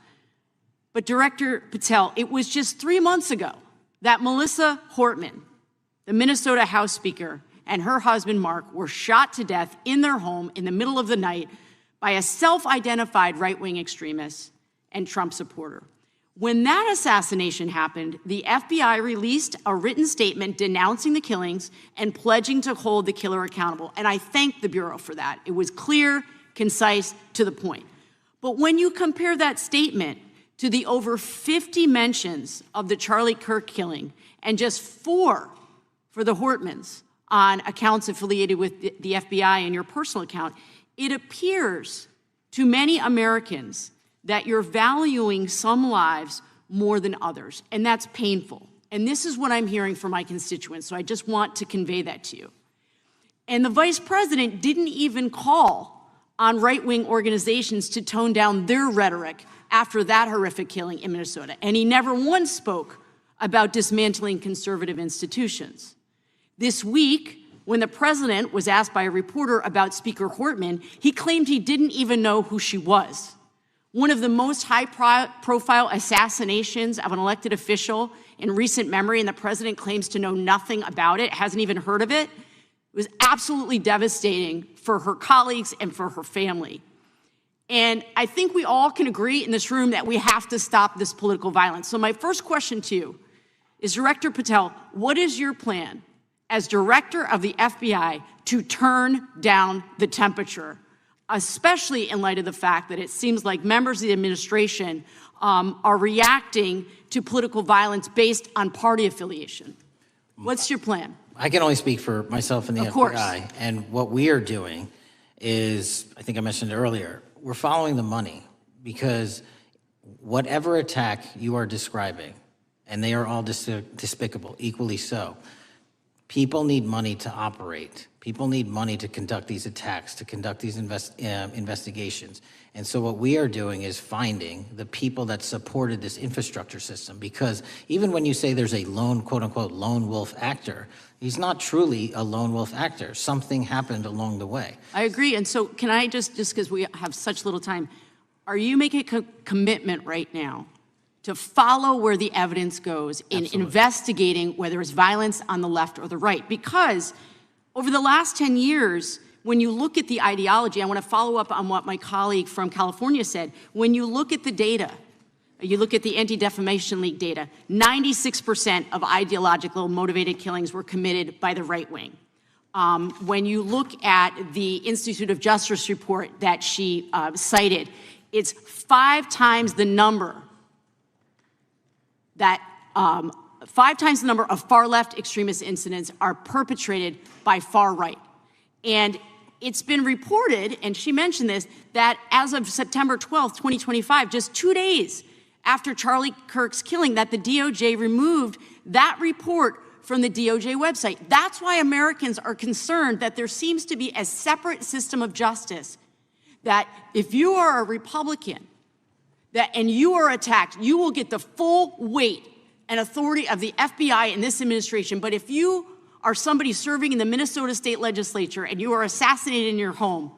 But Director Patel, it was just 3 months ago that Melissa Hortman, the Minnesota House Speaker, and her husband Mark were shot to death in their home in the middle of the night by a self-identified right-wing extremist and Trump supporter. When that assassination happened, the FBI released a written statement denouncing the killings and pledging to hold the killer accountable. And I thank the Bureau for that. It was clear, concise, to the point. But when you compare that statement to the over 50 mentions of the Charlie Kirk killing and just 4 for the Hortmans on accounts affiliated with the FBI and your personal account, it appears to many Americans that you're valuing some lives more than others, and that's painful. And this is what I'm hearing from my constituents, so I just want to convey that to you. And the Vice President didn't even call on right-wing organizations to tone down their rhetoric after that horrific killing in Minnesota, and he never once spoke about dismantling conservative institutions. This week, when the president was asked by a reporter about Speaker Hortman, he claimed he didn't even know who she was. One of the most high-profile assassinations of an elected official in recent memory, and the president claims to know nothing about it, hasn't even heard of it. It was absolutely devastating for her colleagues and for her family. And I think we all can agree in this room that we have to stop this political violence. So my first question to you is, Director Patel, what is your plan as director of the FBI to turn down the temperature, especially in light of the fact that it seems like members of the administration are reacting to political violence based on party affiliation? What's your plan? I can only speak for myself and the Of course. FBI. And what we are doing is, I think I mentioned earlier, we're following the money, because whatever attack you are describing, and they are all despicable, equally so, people need money to operate. People need money to conduct these attacks, to conduct these investigations. And so what we are doing is finding the people that supported this infrastructure system, because even when you say there's a lone, quote unquote, lone wolf actor, he's not truly a lone wolf actor. Something happened along the way. I agree. And so can I just because we have such little time, are you making a commitment right now to follow where the evidence goes in investigating whether it's violence on the left or the right? Because over the last 10 years, when you look at the ideology, I want to follow up on what my colleague from California said. When you look at the data, you look at the Anti-Defamation League data, 96% of ideological motivated killings were committed by the right wing. When you look at the Institute of Justice report that she cited, it's 5 times the number that 5 times the number of far-left extremist incidents are perpetrated by far right. And it's been reported, and she mentioned this, that as of September 12th, 2025, just 2 days after Charlie Kirk's killing, that the DOJ removed that report from the DOJ website. That's why Americans are concerned that there seems to be a separate system of justice, that if you are a Republican and you are attacked, you will get the full weight and authority of the FBI in this administration. But if you are somebody serving in the Minnesota State Legislature and you are assassinated in your home,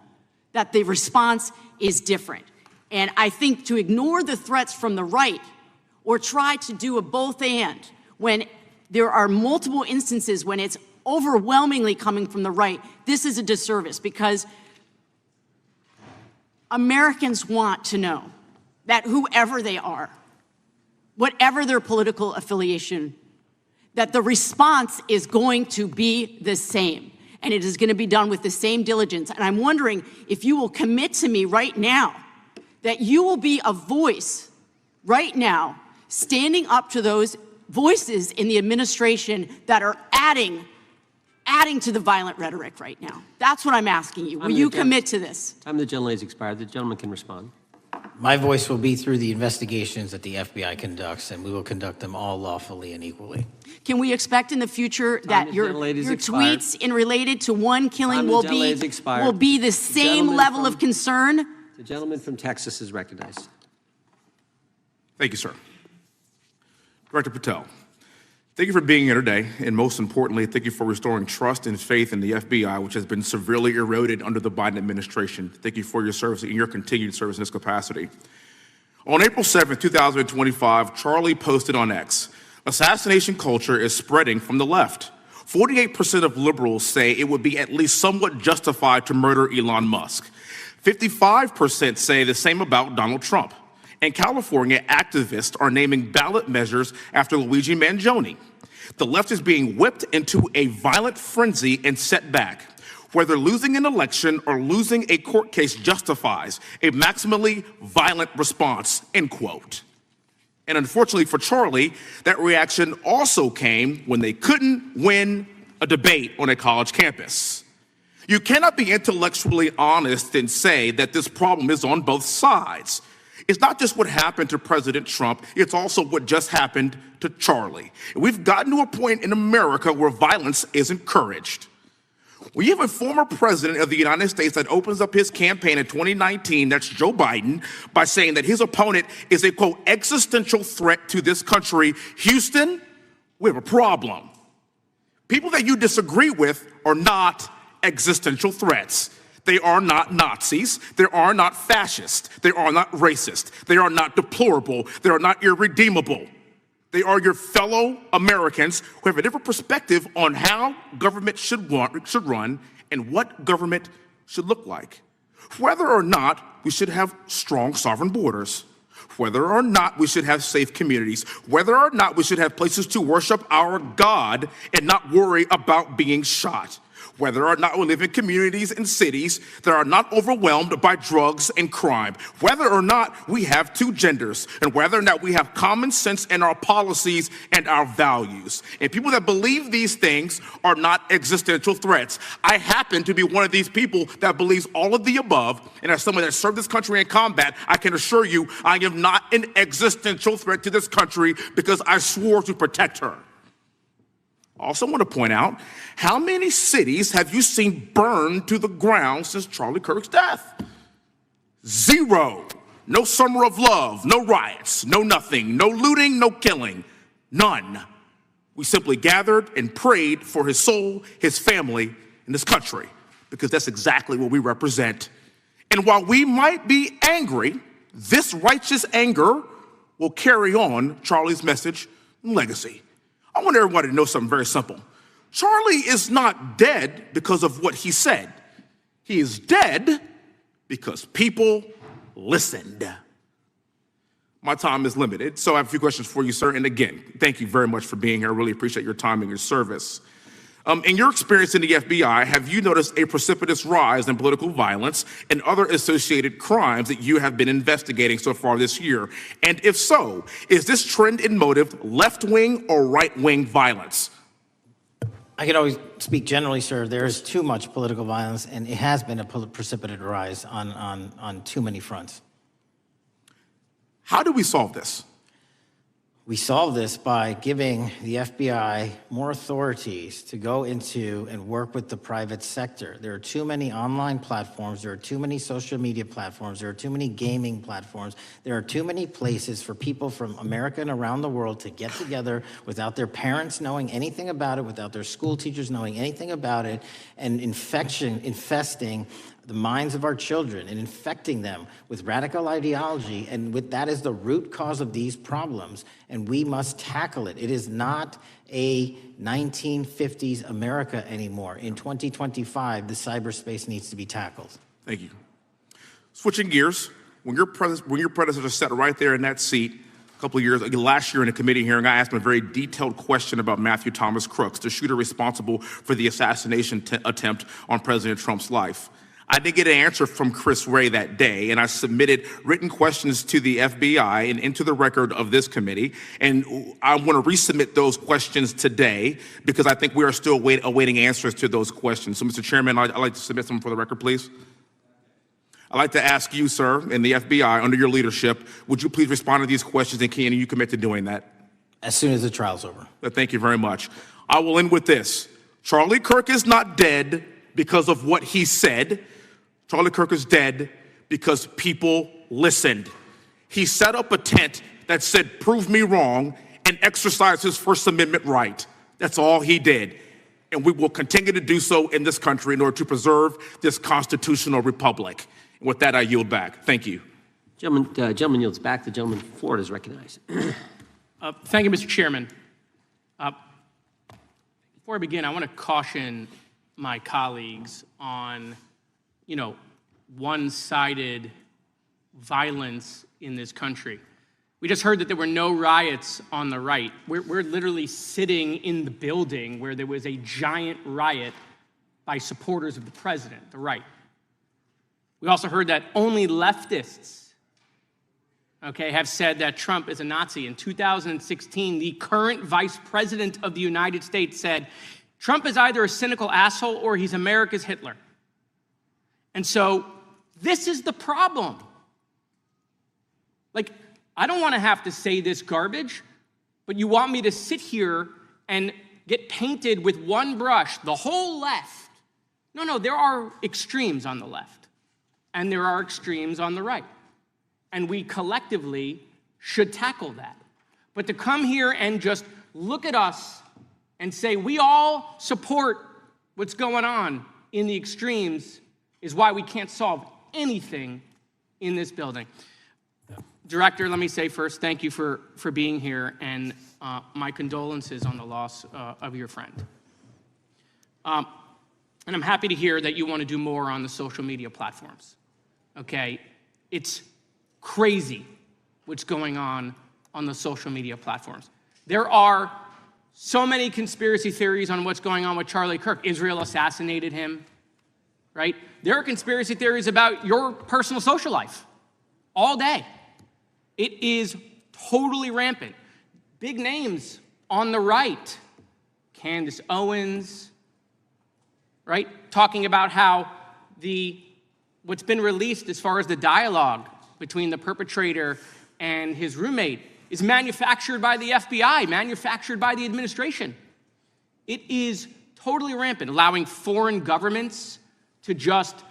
that the response is different. And I think to ignore the threats from the right or try to do a both and when there are multiple instances when it's overwhelmingly coming from the right, this is a disservice, because Americans want to know that whoever they are, whatever their political affiliation, that the response is going to be the same, and it is going to be done with the same diligence. And I'm wondering if you will commit to me right now that you will be a voice right now standing up to those voices in the administration that are adding to the violent rhetoric right now. That's what I'm asking you. Will you commit to this? Time of the gentleman has expired. The gentleman can respond. My voice will be through the investigations that the FBI conducts, and we will conduct them all lawfully and equally. Can we expect in the future that your tweets in related to one killing will be the same level of concern? The gentleman from Texas is recognized. Thank you, sir. Director Patel, thank you for being here today, and most importantly, thank you for restoring trust and faith in the FBI, which has been severely eroded under the Biden administration. Thank you for your service and your continued service in this capacity. On April 7th, 2025, Charlie posted on X, "Assassination culture is spreading from the left. 48% of liberals say it would be at least somewhat justified to murder Elon Musk. 55% say the same about Donald Trump. In California, activists are naming ballot measures after Luigi Mangione. The left is being whipped into a violent frenzy and set back. Whether losing an election or losing a court case justifies a maximally violent response," end quote. And unfortunately for Charlie, that reaction also came when they couldn't win a debate on a college campus. You cannot be intellectually honest and say that this problem is on both sides. It's not just what happened to President Trump, it's also what just happened to Charlie. We've gotten to a point in America where violence is encouraged. We have a former president of the United States that opens up his campaign in 2019, that's Joe Biden, by saying that his opponent is a, quote, existential threat to this country. Houston, we have a problem. People that you disagree with are not existential threats. They are not Nazis. They are not fascist. They are not racist. They are not deplorable. They are not irredeemable. They are your fellow Americans who have a different perspective on how government should run and what government should look like. Whether or not we should have strong sovereign borders, whether or not we should have safe communities, whether or not we should have places to worship our God and not worry about being shot, whether or not we live in communities and cities that are not overwhelmed by drugs and crime, whether or not we have two genders, and whether or not we have common sense in our policies and our values. And people that believe these things are not existential threats. I happen to be one of these people that believes all of the above, and as someone that served this country in combat, I can assure you I am not an existential threat to this country because I swore to protect her. I also want to point out, how many cities have you seen burned to the ground since Charlie Kirk's death? 0. No summer of love, no riots, no nothing, no looting, no killing, none. We simply gathered and prayed for his soul, his family, and this country, because that's exactly what we represent. And while we might be angry, this righteous anger will carry on Charlie's message and legacy. I want everybody to know something very simple. Charlie is not dead because of what he said. He is dead because people listened. My time is limited, so I have a few questions for you, sir. And again, thank you very much for being here. I really appreciate your time and your service. In your experience in the FBI, have you noticed a precipitous rise in political violence and other associated crimes that you have been investigating so far this year? And if so, is this trend in motive left-wing or right-wing violence? I can always speak generally, sir. There is too much political violence, and it has been a precipitous rise on too many fronts. How do we solve this? We solve this by giving the FBI more authorities to go into and work with the private sector. There are too many online platforms. There are too many social media platforms. There are too many gaming platforms. There are too many places for people from America and around the world to get together without their parents knowing anything about it, without their school teachers knowing anything about it, and infesting the minds of our children and infecting them with radical ideology, and that is the root cause of these problems, and we must tackle it. It is not a 1950s America anymore. In 2025, the cyberspace needs to be tackled. Thank you. Switching gears, when your predecessor sat right there in that seat a couple of years, last year in a committee hearing, I asked him a very detailed question about Matthew Thomas Crooks, the shooter responsible for the assassination attempt on President Trump's life. I did get an answer from Chris Wray that day, and I submitted written questions to the FBI and into the record of this committee, and I want to resubmit those questions today because I think we are still awaiting answers to those questions. So, Mr. Chairman, I'd like to submit some for the record, please. I'd like to ask you, sir, and the FBI, under your leadership, would you please respond to these questions, and can you commit to doing that? As soon as the trial's over. Thank you very much. I will end with this. Charlie Kirk is not dead because of what he said. Charlie Kirk is dead because people listened. He set up a tent that said, "Prove me wrong," and exercised his First Amendment right. That's all he did. And we will continue to do so in this country in order to preserve this constitutional republic. And with that, I yield back. Thank you. Gentleman yields back. The gentleman from Florida is recognized. Thank you, Mr. Chairman. Before I begin, I want to caution my colleagues on, one-sided violence in this country. We just heard that there were no riots on the right. We're literally sitting in the building where there was a giant riot by supporters of the president, the right. We also heard that only leftists, have said that Trump is a Nazi. In 2016, the current vice president of the United States said, Trump is either a cynical asshole or he's America's Hitler. And so this is the problem. I don't want to have to say this garbage, but you want me to sit here and get painted with one brush, the whole left. No, there are extremes on the left, and there are extremes on the right. And we collectively should tackle that. But to come here and just look at us and say we all support what's going on in the extremes is why we can't solve anything in this building. Director, let me say first, thank you for being here, and my condolences on the loss of your friend. And I'm happy to hear that you want to do more on the social media platforms. It's crazy what's going on the social media platforms. There are so many conspiracy theories on what's going on with Charlie Kirk. Israel assassinated him, right? There are conspiracy theories about your personal social life all day. It is totally rampant. Big names on the right, Candace Owens, right? Talking about how what's been released as far as the dialogue between the perpetrator and his roommate is manufactured by the FBI, manufactured by the administration. It is totally rampant, allowing foreign governments to just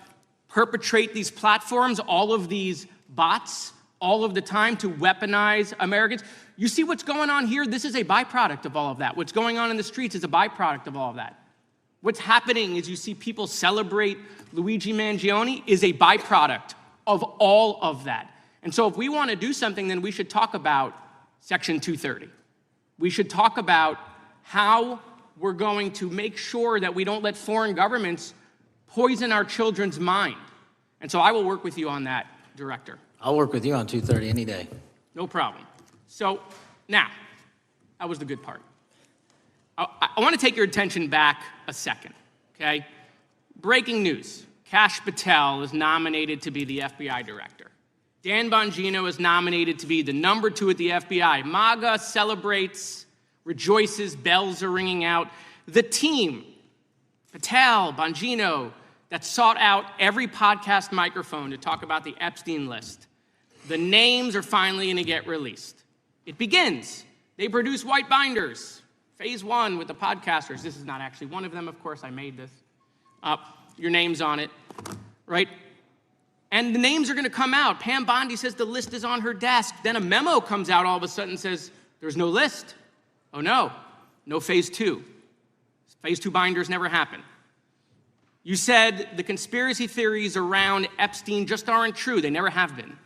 perpetrate these platforms, all of these bots, all of the time to weaponize Americans. You see what's going on here? This is a byproduct of all of that. What's going on in the streets is a byproduct of all of that. What's happening is you see people celebrate Luigi Mangione is a byproduct of all of that. And so if we want to do something, then we should talk about Section 230. We should talk about how we're going to make sure that we don't let foreign governments poison our children's mind. And so I will work with you on that, Director. I'll work with you on 230 any day. No problem. So now, that was the good part. I want to take your attention back a second, okay? Breaking news. Kash Patel is nominated to be the FBI director. Dan Bongino is nominated to be the number 2 at the FBI. MAGA celebrates, rejoices, bells are ringing out. The team, Patel, Bongino, that sought out every podcast microphone to talk about the Epstein list. The names are finally going to get released. It begins. They produce white binders. Phase 1 with the podcasters. This is not actually one of them, of course. I made this. Your name's on it, right? And the names are going to come out. Pam Bondi says the list is on her desk. Then a memo comes out all of a sudden and says, there's no list. Oh, no phase 2. Phase 2 binders never happen. You said the conspiracy theories around Epstein just aren't true. They never have been.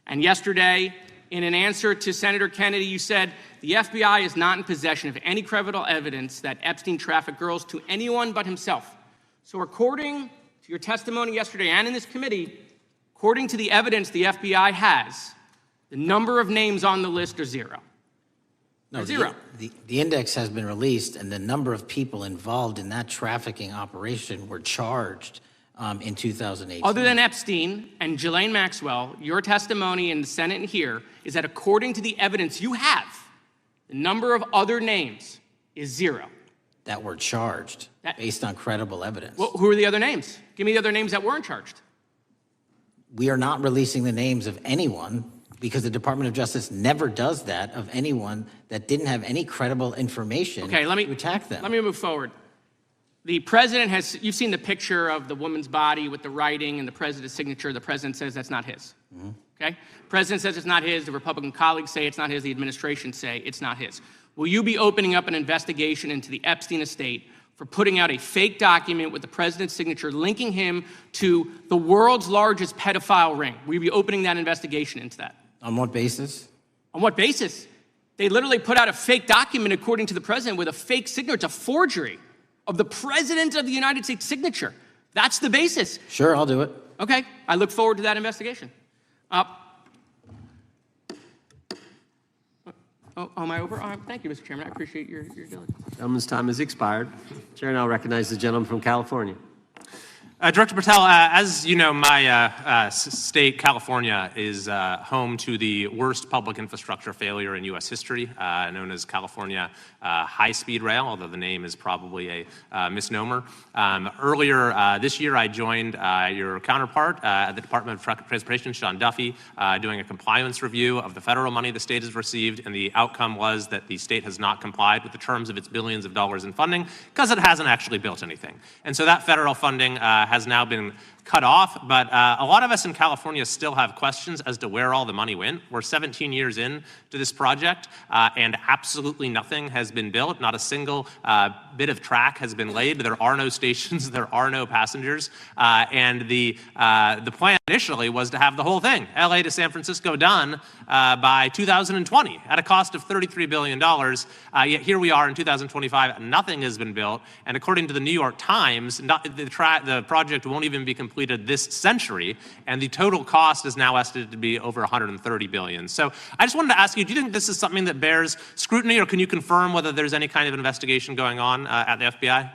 And yesterday, in an answer to Senator Kennedy, you said the FBI is not in possession of any credible evidence that Epstein trafficked girls to anyone but himself. So according to your testimony yesterday and in this committee, according to the evidence the FBI has, the number of names on the list are 0. No, zero. The index has been released, and the number of people involved in that trafficking operation were charged in 2018. Other than Epstein and Ghislaine Maxwell, your testimony in the Senate and here is that according to the evidence you have, the number of other names is 0. That were charged based on credible evidence. Well, who are the other names? Give me the other names that weren't charged. we are not releasing the names of anyone because the Department of Justice never does that of anyone that didn't have any credible information to attack them. Let me move forward. The president has, you've seen the picture of the woman's body with the writing and the president's signature. The president says that's not his. Mm-hmm. Okay? The president says it's not his. The Republican colleagues say it's not his. The administration say it's not his. Will you be opening up an investigation into the Epstein estate for putting out a fake document with the president's signature linking him to the world's largest pedophile ring? Will you be opening that investigation into that? On what basis? On what basis? They literally put out a fake document, according to the president, with a fake signature. It's a forgery of the president of the United States signature. That's the basis. Sure, I'll do it. Okay, I look forward to that investigation. Am I over? Thank you, Mr. Chairman. I appreciate your diligence. Gentleman's time has expired. Chair now recognizes the gentleman from California. Director Patel, as you know, my state, California, is home to the worst public infrastructure failure in U.S. history, known as California High-Speed Rail, although the name is probably a misnomer. Earlier this year, I joined your counterpart at the Department of Transportation, Sean Duffy, doing a compliance review of the federal money the state has received, and the outcome was that the state has not complied with the terms of its billions of dollars in funding because it hasn't actually built anything. And so that federal funding has now been cut off, but a lot of us in California still have questions as to where all the money went. We're 17 years in to this project, and absolutely nothing has been built. Not a single bit of track has been laid. There are no stations. There are no passengers. And the plan initially was to have the whole thing, LA to San Francisco, done by 2020 at a cost of $33 billion. Yet here we are in 2025. Nothing has been built. And according to the New York Times, the project won't even be completed this century, and the total cost is now estimated to be over $130 billion. So I just wanted to ask you, do you think this is something that bears scrutiny, or can you confirm whether there's any kind of investigation going on at the FBI?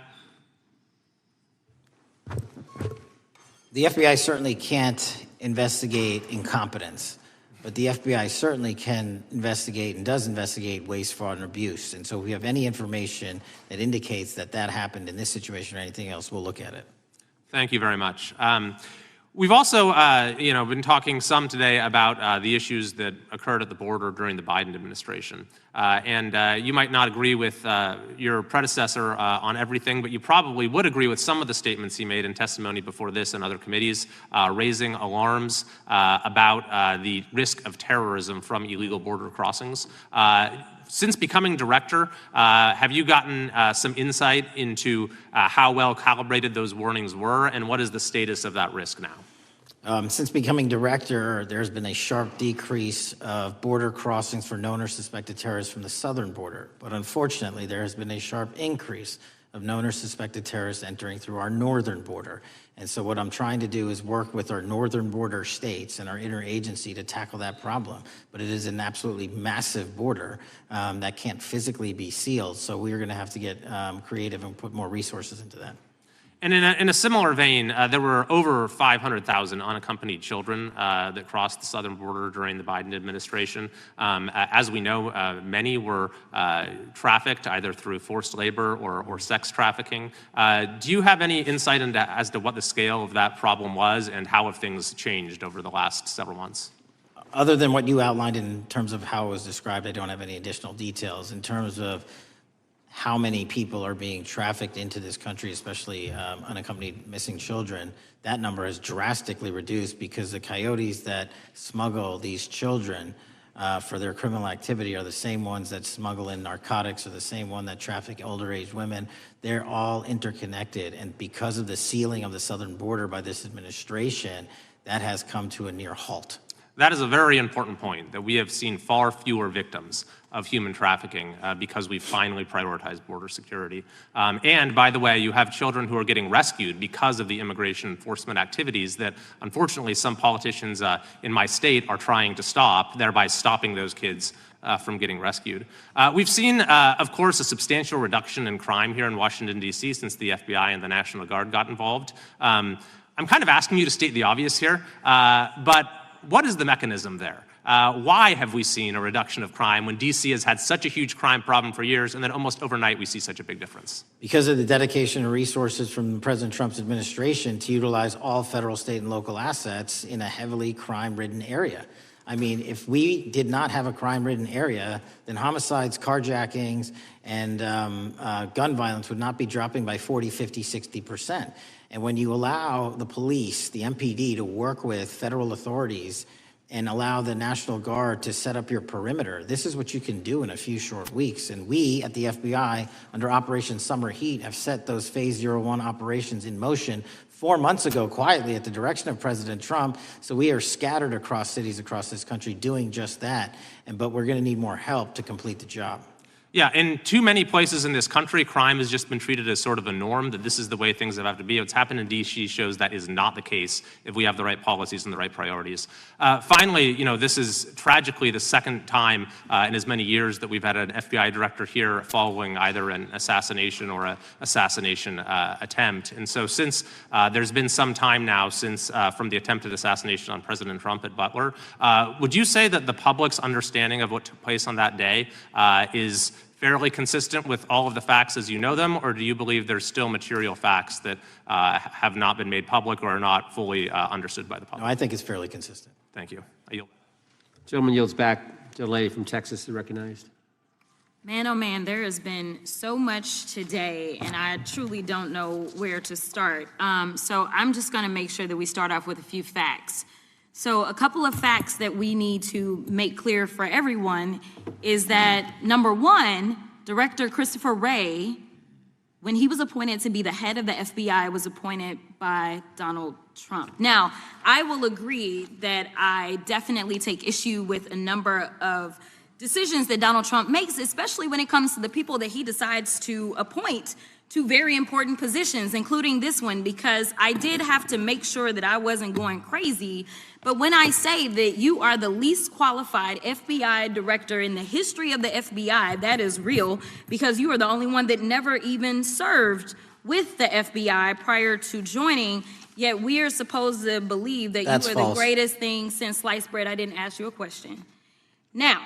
The FBI certainly can't investigate incompetence, but the FBI certainly can investigate and does investigate waste, fraud, and abuse. And so if we have any information that indicates that that happened in this situation or anything else, we'll look at it. Thank you very much. We've also, been talking some today about the issues that occurred at the border during the Biden administration. And you might not agree with your predecessor on everything, but you probably would agree with some of the statements he made in testimony before this and other committees, raising alarms about the risk of terrorism from illegal border crossings. Since becoming director, have you gotten some insight into how well calibrated those warnings were, and what is the status of that risk now? Since becoming director, there's been a sharp decrease of border crossings for known or suspected terrorists from the southern border. But unfortunately, there has been a sharp increase of known or suspected terrorists entering through our northern border. And so what I'm trying to do is work with our northern border states and our interagency to tackle that problem. But it is an absolutely massive border that can't physically be sealed. So we're going to have to get creative and put more resources into that. And in a similar vein, there were over 500,000 unaccompanied children that crossed the southern border during the Biden administration. As we know, many were trafficked either through forced labor or sex trafficking. Do you have any insight as to what the scale of that problem was and how have things changed over the last several months? Other than what you outlined in terms of how it was described, I don't have any additional details. In terms of how many people are being trafficked into this country, especially unaccompanied missing children, that number has drastically reduced because the coyotes that smuggle these children for their criminal activity are the same ones that smuggle in narcotics, or the same one that traffic older age women. They're all interconnected, and because of the sealing of the southern border by this administration, that has come to a near halt. That is a very important point, that we have seen far fewer victims of human trafficking because we've finally prioritized border security. And by the way, you have children who are getting rescued because of the immigration enforcement activities that unfortunately some politicians in my state are trying to stop, thereby stopping those kids from getting rescued. We've seen, of course, a substantial reduction in crime here in Washington, D.C. since the FBI and the National Guard got involved. I'm kind of asking you to state the obvious here, but what is the mechanism there? Why have we seen a reduction of crime when D.C. has had such a huge crime problem for years, and then almost overnight we see such a big difference? Because of the dedication and resources from President Trump's administration to utilize all federal, state, and local assets in a heavily crime-ridden area. I mean, if we did not have a crime-ridden area, then homicides, carjackings, and gun violence would not be dropping by 40, 50, 60%. And when you allow the police, the MPD, to work with federal authorities and allow the National Guard to set up your perimeter, this is what you can do in a few short weeks. And we at the FBI, under Operation Summer Heat, have set those Phase 01 operations in motion 4 months ago, quietly at the direction of President Trump. So we are scattered across cities across this country doing just that. But we're going to need more help to complete the job. Yeah, in too many places in this country, crime has just been treated as sort of a norm, that this is the way things have to be. What's happened in D.C. shows that is not the case if we have the right policies and the right priorities. Finally, this is tragically the second time in as many years that we've had an FBI director here following either an assassination or an assassination attempt. And so since there's been some time now since from the attempted assassination on President Trump at Butler, would you say that the public's understanding of what took place on that day is fairly consistent with all of the facts as you know them, or do you believe there's still material facts that have not been made public or are not fully understood by the public? No, I think it's fairly consistent. Thank you. I yield. Gentleman yields back to the lady from Texas, recognized. Man, oh man, there has been so much today, and I truly don't know where to start. So I'm just going to make sure that we start off with a few facts. So a couple of facts that we need to make clear for everyone is that, number one, Director Christopher Wray, when he was appointed to be the head of the FBI, was appointed by Donald Trump. Now, I will agree that I definitely take issue with a number of decisions that Donald Trump makes, especially when it comes to the people that he decides to appoint to very important positions, including this one, because I did have to make sure that I wasn't going crazy. But when I say that you are the least qualified FBI director in the history of the FBI, that is real, because you are the only one that never even served with the FBI prior to joining, yet we are supposed to believe that That's you are false. the greatest thing since sliced bread. I didn't ask you a question. Now,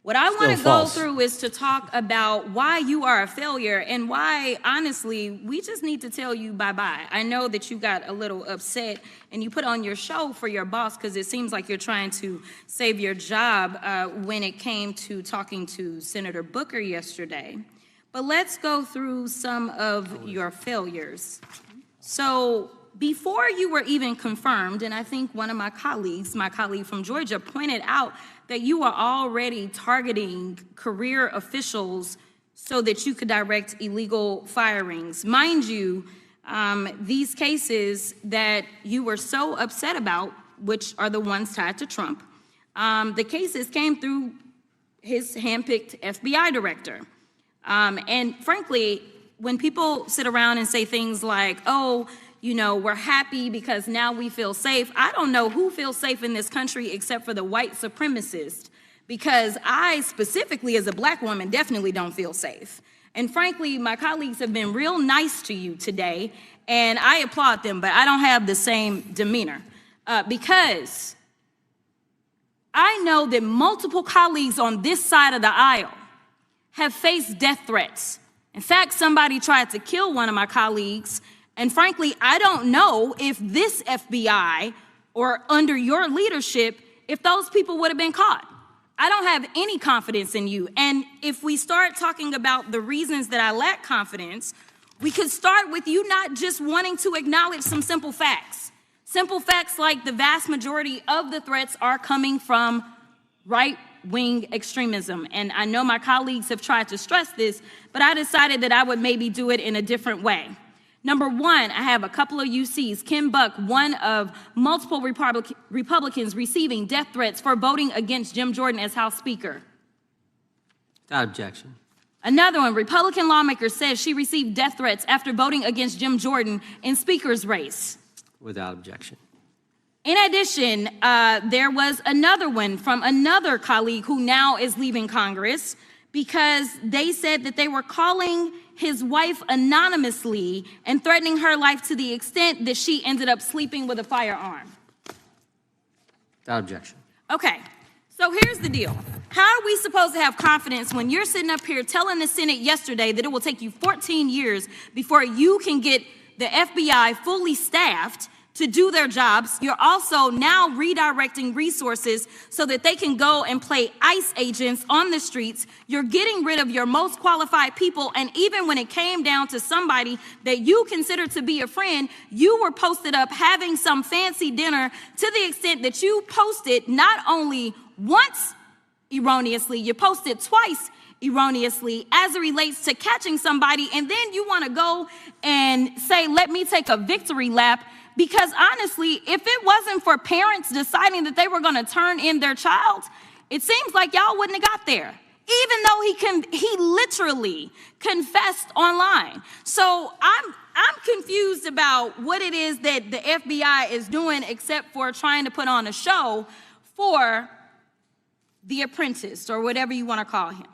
what I want to go through is to talk about why you are a failure and why, honestly, we just need to tell you bye-bye. I know that you got a little upset and you put on your show for your boss because it seems like you're trying to save your job when it came to talking to Senator Booker yesterday. But let's go through some of your failures. So before you were even confirmed, and I think one of my colleague from Georgia, pointed out that you are already targeting career officials so that you could direct illegal firings. Mind you, these cases that you were so upset about, which are the ones tied to Trump, the cases came through his handpicked FBI director. And frankly, when people sit around and say things like, oh, we're happy because now we feel safe. I don't know who feels safe in this country except for the white supremacists, because I specifically as a black woman definitely don't feel safe. And frankly, my colleagues have been real nice to you today, and I applaud them, but I don't have the same demeanor because I know that multiple colleagues on this side of the aisle have faced death threats. In fact, somebody tried to kill one of my colleagues. And frankly, I don't know if this FBI or under your leadership, if those people would have been caught. I don't have any confidence in you. And if we start talking about the reasons that I lack confidence, we could start with you not just wanting to acknowledge some simple facts. Simple facts like the vast majority of the threats are coming from right-wing extremism. And I know my colleagues have tried to stress this, but I decided that I would maybe do it in a different way. Number one, I have a couple of UCs. Ken Buck, one of multiple Republicans receiving death threats for voting against Jim Jordan as House Speaker. Without objection. Another one, Republican lawmaker says she received death threats after voting against Jim Jordan in Speaker's race. Without objection. In addition, there was another one from another colleague who now is leaving Congress because they said that they were calling his wife anonymously and threatening her life to the extent that she ended up sleeping with a firearm. Without objection. Okay, so here's the deal. How are we supposed to have confidence when you're sitting up here telling the Senate yesterday that it will take you 14 years before you can get the FBI fully staffed to do their jobs? You're also now redirecting resources so that they can go and play ICE agents on the streets. You're getting rid of your most qualified people, and even when it came down to somebody that you consider to be a friend, you were posted up having some fancy dinner to the extent that you posted not only once erroneously, you posted twice erroneously as it relates to catching somebody, and then you want to go and say, let me take a victory lap. Because honestly, if it wasn't for parents deciding that they were going to turn in their child, it seems like y'all wouldn't have got there, even though he literally confessed online. So I'm confused about what it is that the FBI is doing except for trying to put on a show for the apprentice, or whatever you want to call him.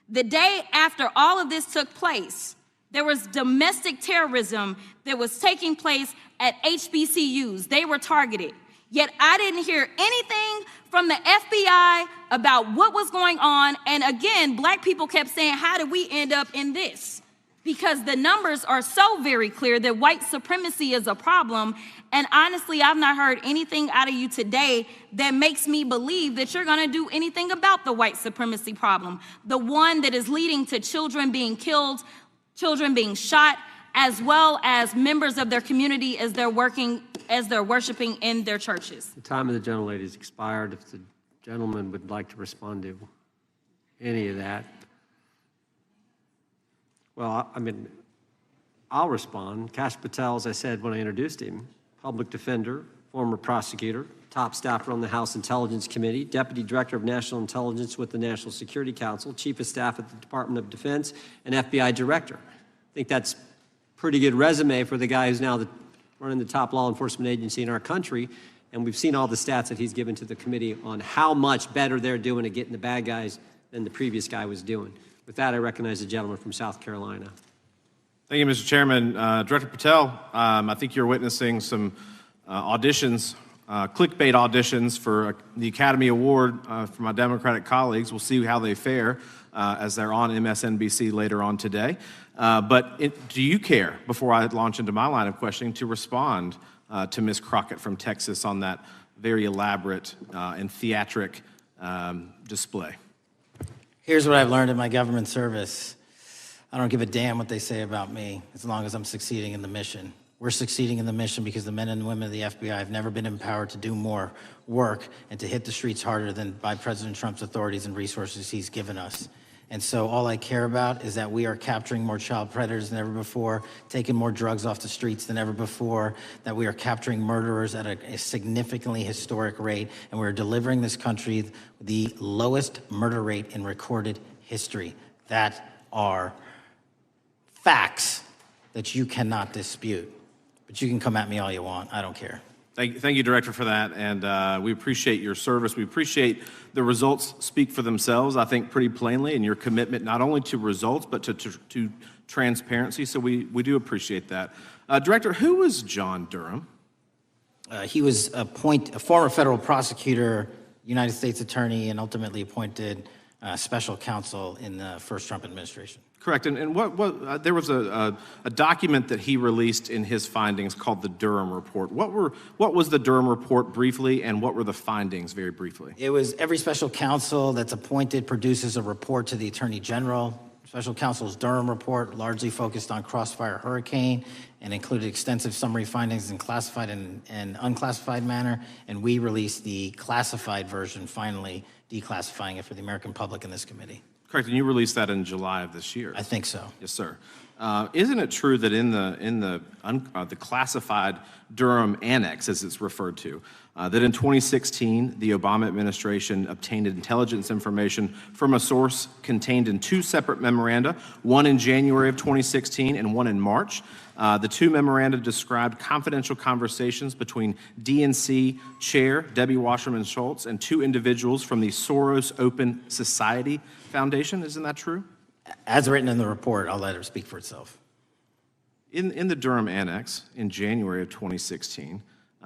The day after all of this took place, there was domestic terrorism that was taking place at HBCUs. They were targeted. Yet I didn't hear anything from the FBI about what was going on. And again, black people kept saying, how did we end up in this? Because the numbers are so very clear that white supremacy is a problem. And honestly, I've not heard anything out of you today that makes me believe that you're going to do anything about the white supremacy problem, the one that is leading to children being killed, children being shot, as well as members of their community as they're worshiping in their churches. The time of the gentlelady has expired. If the gentleman would like to respond to any of that. Well, I mean, I'll respond. Kash Patel, as I said when I introduced him, public defender, former prosecutor, top staffer on the House Intelligence Committee, Deputy Director of National Intelligence with the National Security Council, Chief of Staff at the Department of Defense, and FBI Director. I think that's a pretty good resume for the guy who's now running the top law enforcement agency in our country, and we've seen all the stats that he's given to the committee on how much better they're doing at getting the bad guys than the previous guy was doing. With that, I recognize the gentleman from South Carolina. Thank you, Mr. Chairman. Director Patel, I think you're witnessing some auditions, clickbait auditions for the Academy Award for my Democratic colleagues. We'll see how they fare as they're on MSNBC later on today. But do you care, before I launch into my line of questioning, to respond to Ms. Crockett from Texas on that very elaborate and theatric display? Here's what I've learned in my government service. I don't give a damn what they say about me as long as I'm succeeding in the mission. We're succeeding in the mission because the men and women of the FBI have never been empowered to do more work and to hit the streets harder than by President Trump's authorities and resources he's given us. And so all I care about is that we are capturing more child predators than ever before, taking more drugs off the streets than ever before, that we are capturing murderers at a significantly historic rate, and we're delivering this country the lowest murder rate in recorded history. That are facts that you cannot dispute. But you can come at me all you want. I don't care. Thank you, Director, for that, and we appreciate your service. We appreciate the results speak for themselves, I think, pretty plainly, and your commitment not only to results, but to transparency, so we do appreciate that. Director, who was John Durham? He was a former federal prosecutor, United States attorney, and ultimately appointed special counsel in the first Trump administration. Correct, and there was a document that he released in his findings called the Durham Report. What was the Durham Report briefly, and what were the findings very briefly? It was every special counsel that's appointed produces a report to the Attorney General. Special counsel's Durham Report largely focused on Crossfire Hurricane and included extensive summary findings in classified and unclassified manner, and we released the classified version, finally declassifying it for the American public in this committee. Correct, and you released that in July of this year. I think so. Yes, sir. Isn't it true that in the classified Durham Annex, as it's referred to, that in 2016 the Obama administration obtained intelligence information from a source contained in two separate memoranda, one in January of 2016 and one in March? The two memoranda described confidential conversations between DNC Chair Debbie Wasserman Schultz and two individuals from the Soros Open Society Foundation. Isn't that true? As written in the report, I'll let it speak for itself. In the Durham Annex in January of 2016,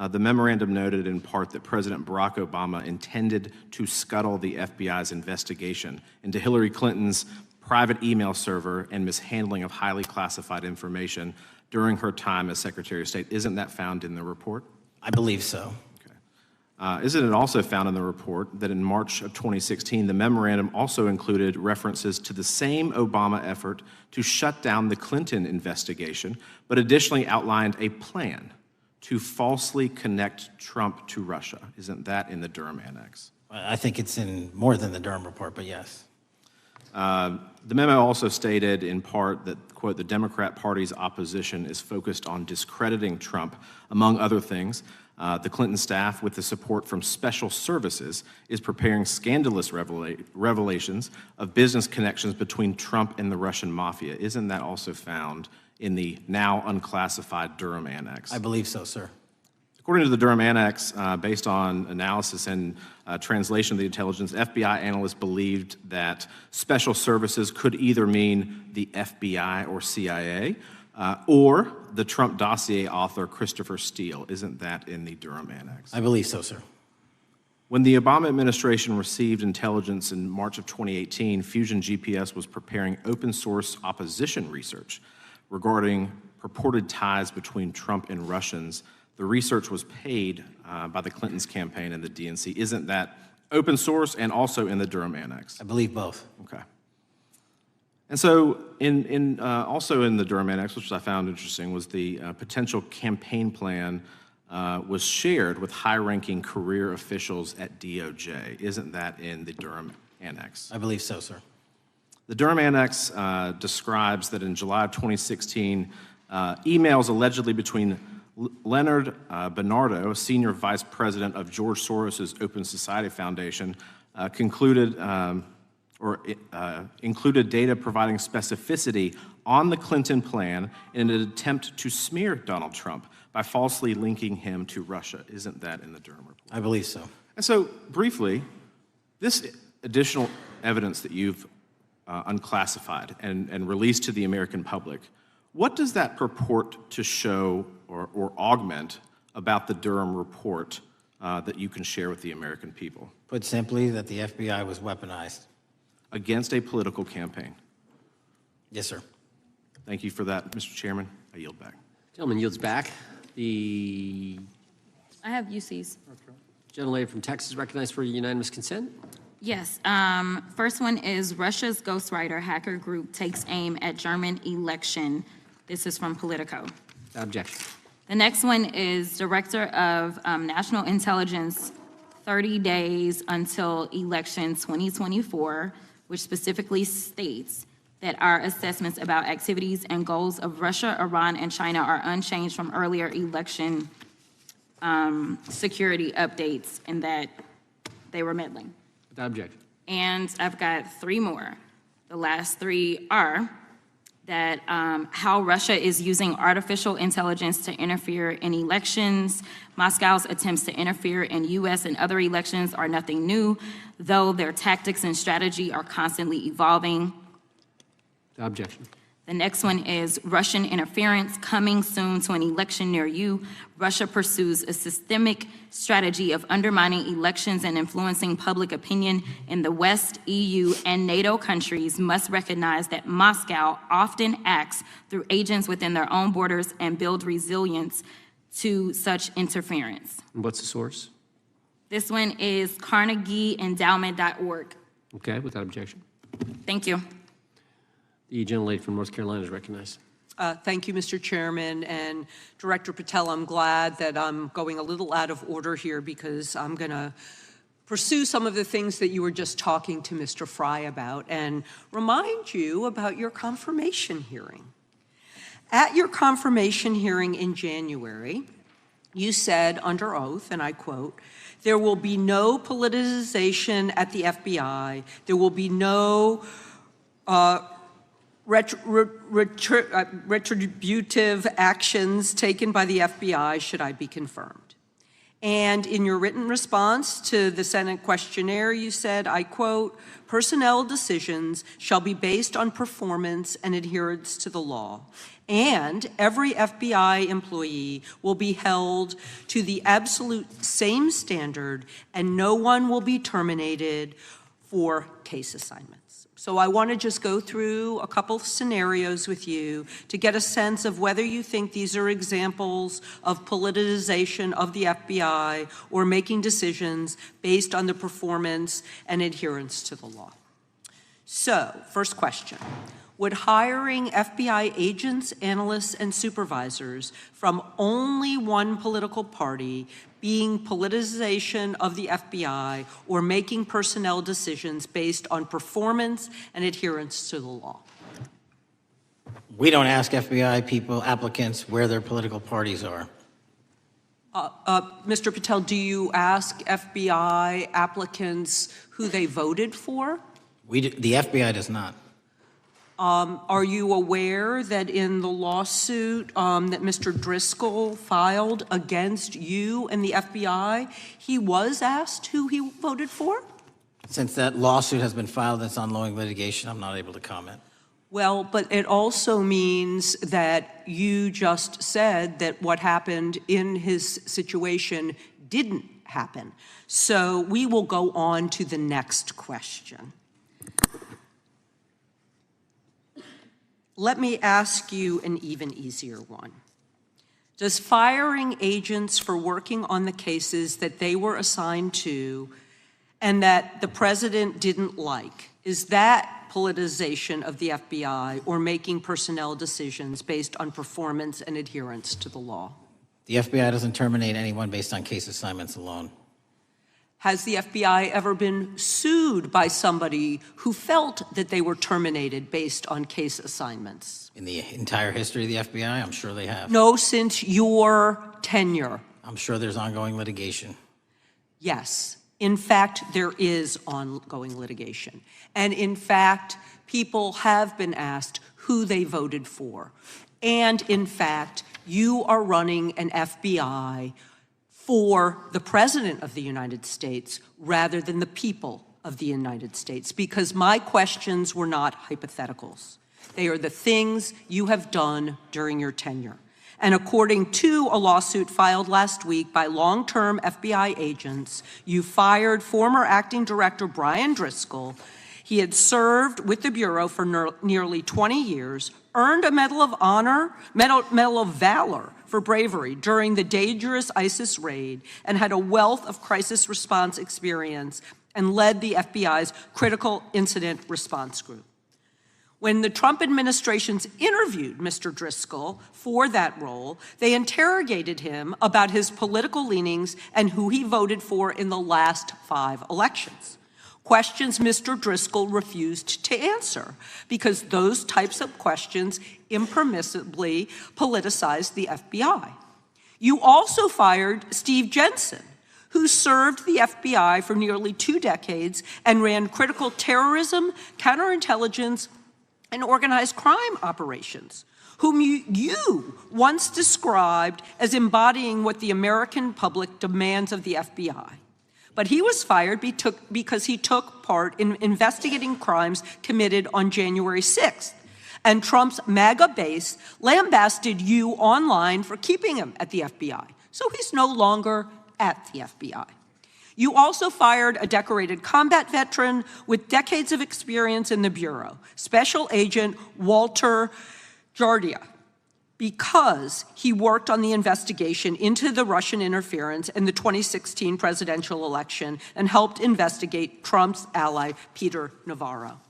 The memorandum noted in part that President Barack Obama intended to scuttle the FBI's investigation into Hillary Clinton's private email server and mishandling of highly classified information during her time as Secretary of State. Isn't that found in the report? I believe so. Isn't it also found in the report that in March of 2016, the memorandum also included references to the same Obama effort to shut down the Clinton investigation, but additionally outlined a plan to falsely connect Trump to Russia? Isn't that in the Durham Annex? I think it's in more than the Durham report, but yes. The memo also stated in part that, quote, the Democrat Party's opposition is focused on discrediting Trump, among other things. The Clinton staff, with the support from special services, is preparing scandalous revelations of business connections between Trump and the Russian mafia. Isn't that also found in the now unclassified Durham Annex? I believe so, sir. According to the Durham Annex, based on analysis and translation of the intelligence, FBI analysts believed that special services could either mean the FBI or CIA, or the Trump dossier author Christopher Steele. Isn't that in the Durham Annex? I believe so, sir. When the Obama administration received intelligence in March of 2018, Fusion GPS was preparing open source opposition research regarding purported ties between Trump and Russians. The research was paid by the Clintons campaign and the DNC. Isn't that open source and also in the Durham Annex? I believe both. Okay. And so also in the Durham Annex, which I found interesting, was the potential campaign plan was shared with high-ranking career officials at DOJ. Isn't that in the Durham Annex? I believe so, sir. The Durham Annex describes that in July of 2016, emails allegedly between Leonard Bernardo, senior vice president of George Soros's Open Society Foundation, included data providing specificity on the Clinton plan in an attempt to smear Donald Trump by falsely linking him to Russia. Isn't that in the Durham report? I believe so. And so, briefly, this additional evidence that you've unclassified and released to the American public, what does that purport to show or augment about the Durham report that you can share with the American people? Put simply, that the FBI was weaponized. Against a political campaign. Yes, sir. Thank you for that, Mr. Chairman. I yield back. Gentleman yields back. The I have UCs. gentlelady from Texas recognized for unanimous consent. Yes. First one is Russia's ghostwriter hacker group takes aim at German election. This is from Politico. Without objection. The next one is Director of National Intelligence, 30 days until election 2024, which specifically states that our assessments about activities and goals of Russia, Iran, and China are unchanged from earlier election security updates, and that they were meddling. Without objection. And I've got three more. The last three are that how Russia is using artificial intelligence to interfere in elections. Moscow's attempts to interfere in U.S. and other elections are nothing new, though their tactics and strategy are constantly evolving. Without objection. The next one is Russian interference coming soon to an election near you. Russia pursues a systemic strategy of undermining elections and influencing public opinion in the West. EU and NATO countries must recognize that Moscow often acts through agents within their own borders and build resilience to such interference. And what's the source? This one is CarnegieEndowment.org. Okay, without objection. Thank you. The gentlelady from North Carolina is recognized. Thank you, Mr. Chairman. And Director Patel, I'm glad that I'm going a little out of order here because I'm going to pursue some of the things that you were just talking to Mr. Fry about and remind you about your confirmation hearing. At your confirmation hearing in January, you said under oath, and I quote, "There will be no politicization at the FBI. There will be no retributive actions taken by the FBI should I be confirmed." And in your written response to the Senate questionnaire, you said, I quote, "Personnel decisions shall be based on performance and adherence to the law. and every FBI employee will be held to the absolute same standard, and no one will be terminated for case assignments. So I want to just go through a couple of scenarios with you to get a sense of whether you think these are examples of politicization of the FBI or making decisions based on the performance and adherence to the law. So, first question. Would hiring FBI agents, analysts, and supervisors from only one political party being politicization of the FBI or making personnel decisions based on performance and adherence to the law? We don't ask FBI people, applicants, where their political parties are. Mr. Patel, do you ask FBI applicants who they voted for? The FBI does not. Are you aware that in the lawsuit that Mr. Driscoll filed against you and the FBI, he was asked who he voted for? Since that lawsuit has been filed, that's ongoing litigation, I'm not able to comment. Well, but it also means that you just said that what happened in his situation didn't happen. So we will go on to the next question. Let me ask you an even easier one. Does firing agents for working on the cases that they were assigned to and that the president didn't like, is that politicization of the FBI or making personnel decisions based on performance and adherence to the law? The FBI doesn't terminate anyone based on case assignments alone. Has the FBI ever been sued by somebody who felt that they were terminated based on case assignments? In the entire history of the FBI, I'm sure they have. No, since your tenure. I'm sure there's ongoing litigation. Yes. In fact, there is ongoing litigation. And in fact, people have been asked who they voted for. And in fact, you are running an FBI for the President of the United States rather than the people of the United States, because my questions were not hypotheticals. They are the things you have done during your tenure. And according to a lawsuit filed last week by long-term FBI agents, you fired former acting director Brian Driscoll. He had served with the Bureau for nearly 20 years, earned a Medal of Honor, Medal of Valor for bravery during the dangerous ISIS raid, and had a wealth of crisis response experience and led the FBI's critical incident response group. When the Trump administrations interviewed Mr. Driscoll for that role, they interrogated him about his political leanings and who he voted for in the last 5 elections. Questions Mr. Driscoll refused to answer because those types of questions impermissibly politicized the FBI. You also fired Steve Jensen, who served the FBI for nearly 2 decades and ran critical terrorism, counterintelligence, and organized crime operations, whom you once described as embodying what the American public demands of the FBI. But he was fired because he took part in investigating crimes committed on January 6th. And Trump's MAGA base lambasted you online for keeping him at the FBI. So he's no longer at the FBI. You also fired a decorated combat veteran with decades of experience in the Bureau, Special Agent Walter Jardia, because he worked on the investigation into the Russian interference in the 2016 presidential election and helped investigate Trump's ally, Peter Navarro.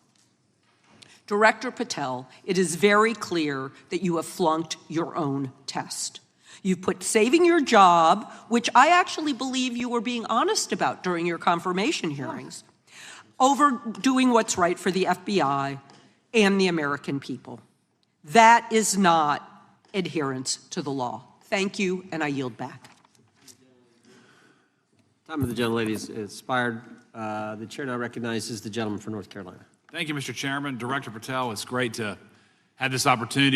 Director Patel, it is very clear that you have flunked your own test. You've put saving your job, which I actually believe you were being honest about during your confirmation hearings, over doing what's right for the FBI and the American people. That is not adherence to the law. Thank you, and I yield back. Time of the gentlelady is expired. The chair now recognizes the gentleman from North Carolina. Thank you, Mr. Chairman. Director Patel, it's great to have this opportunity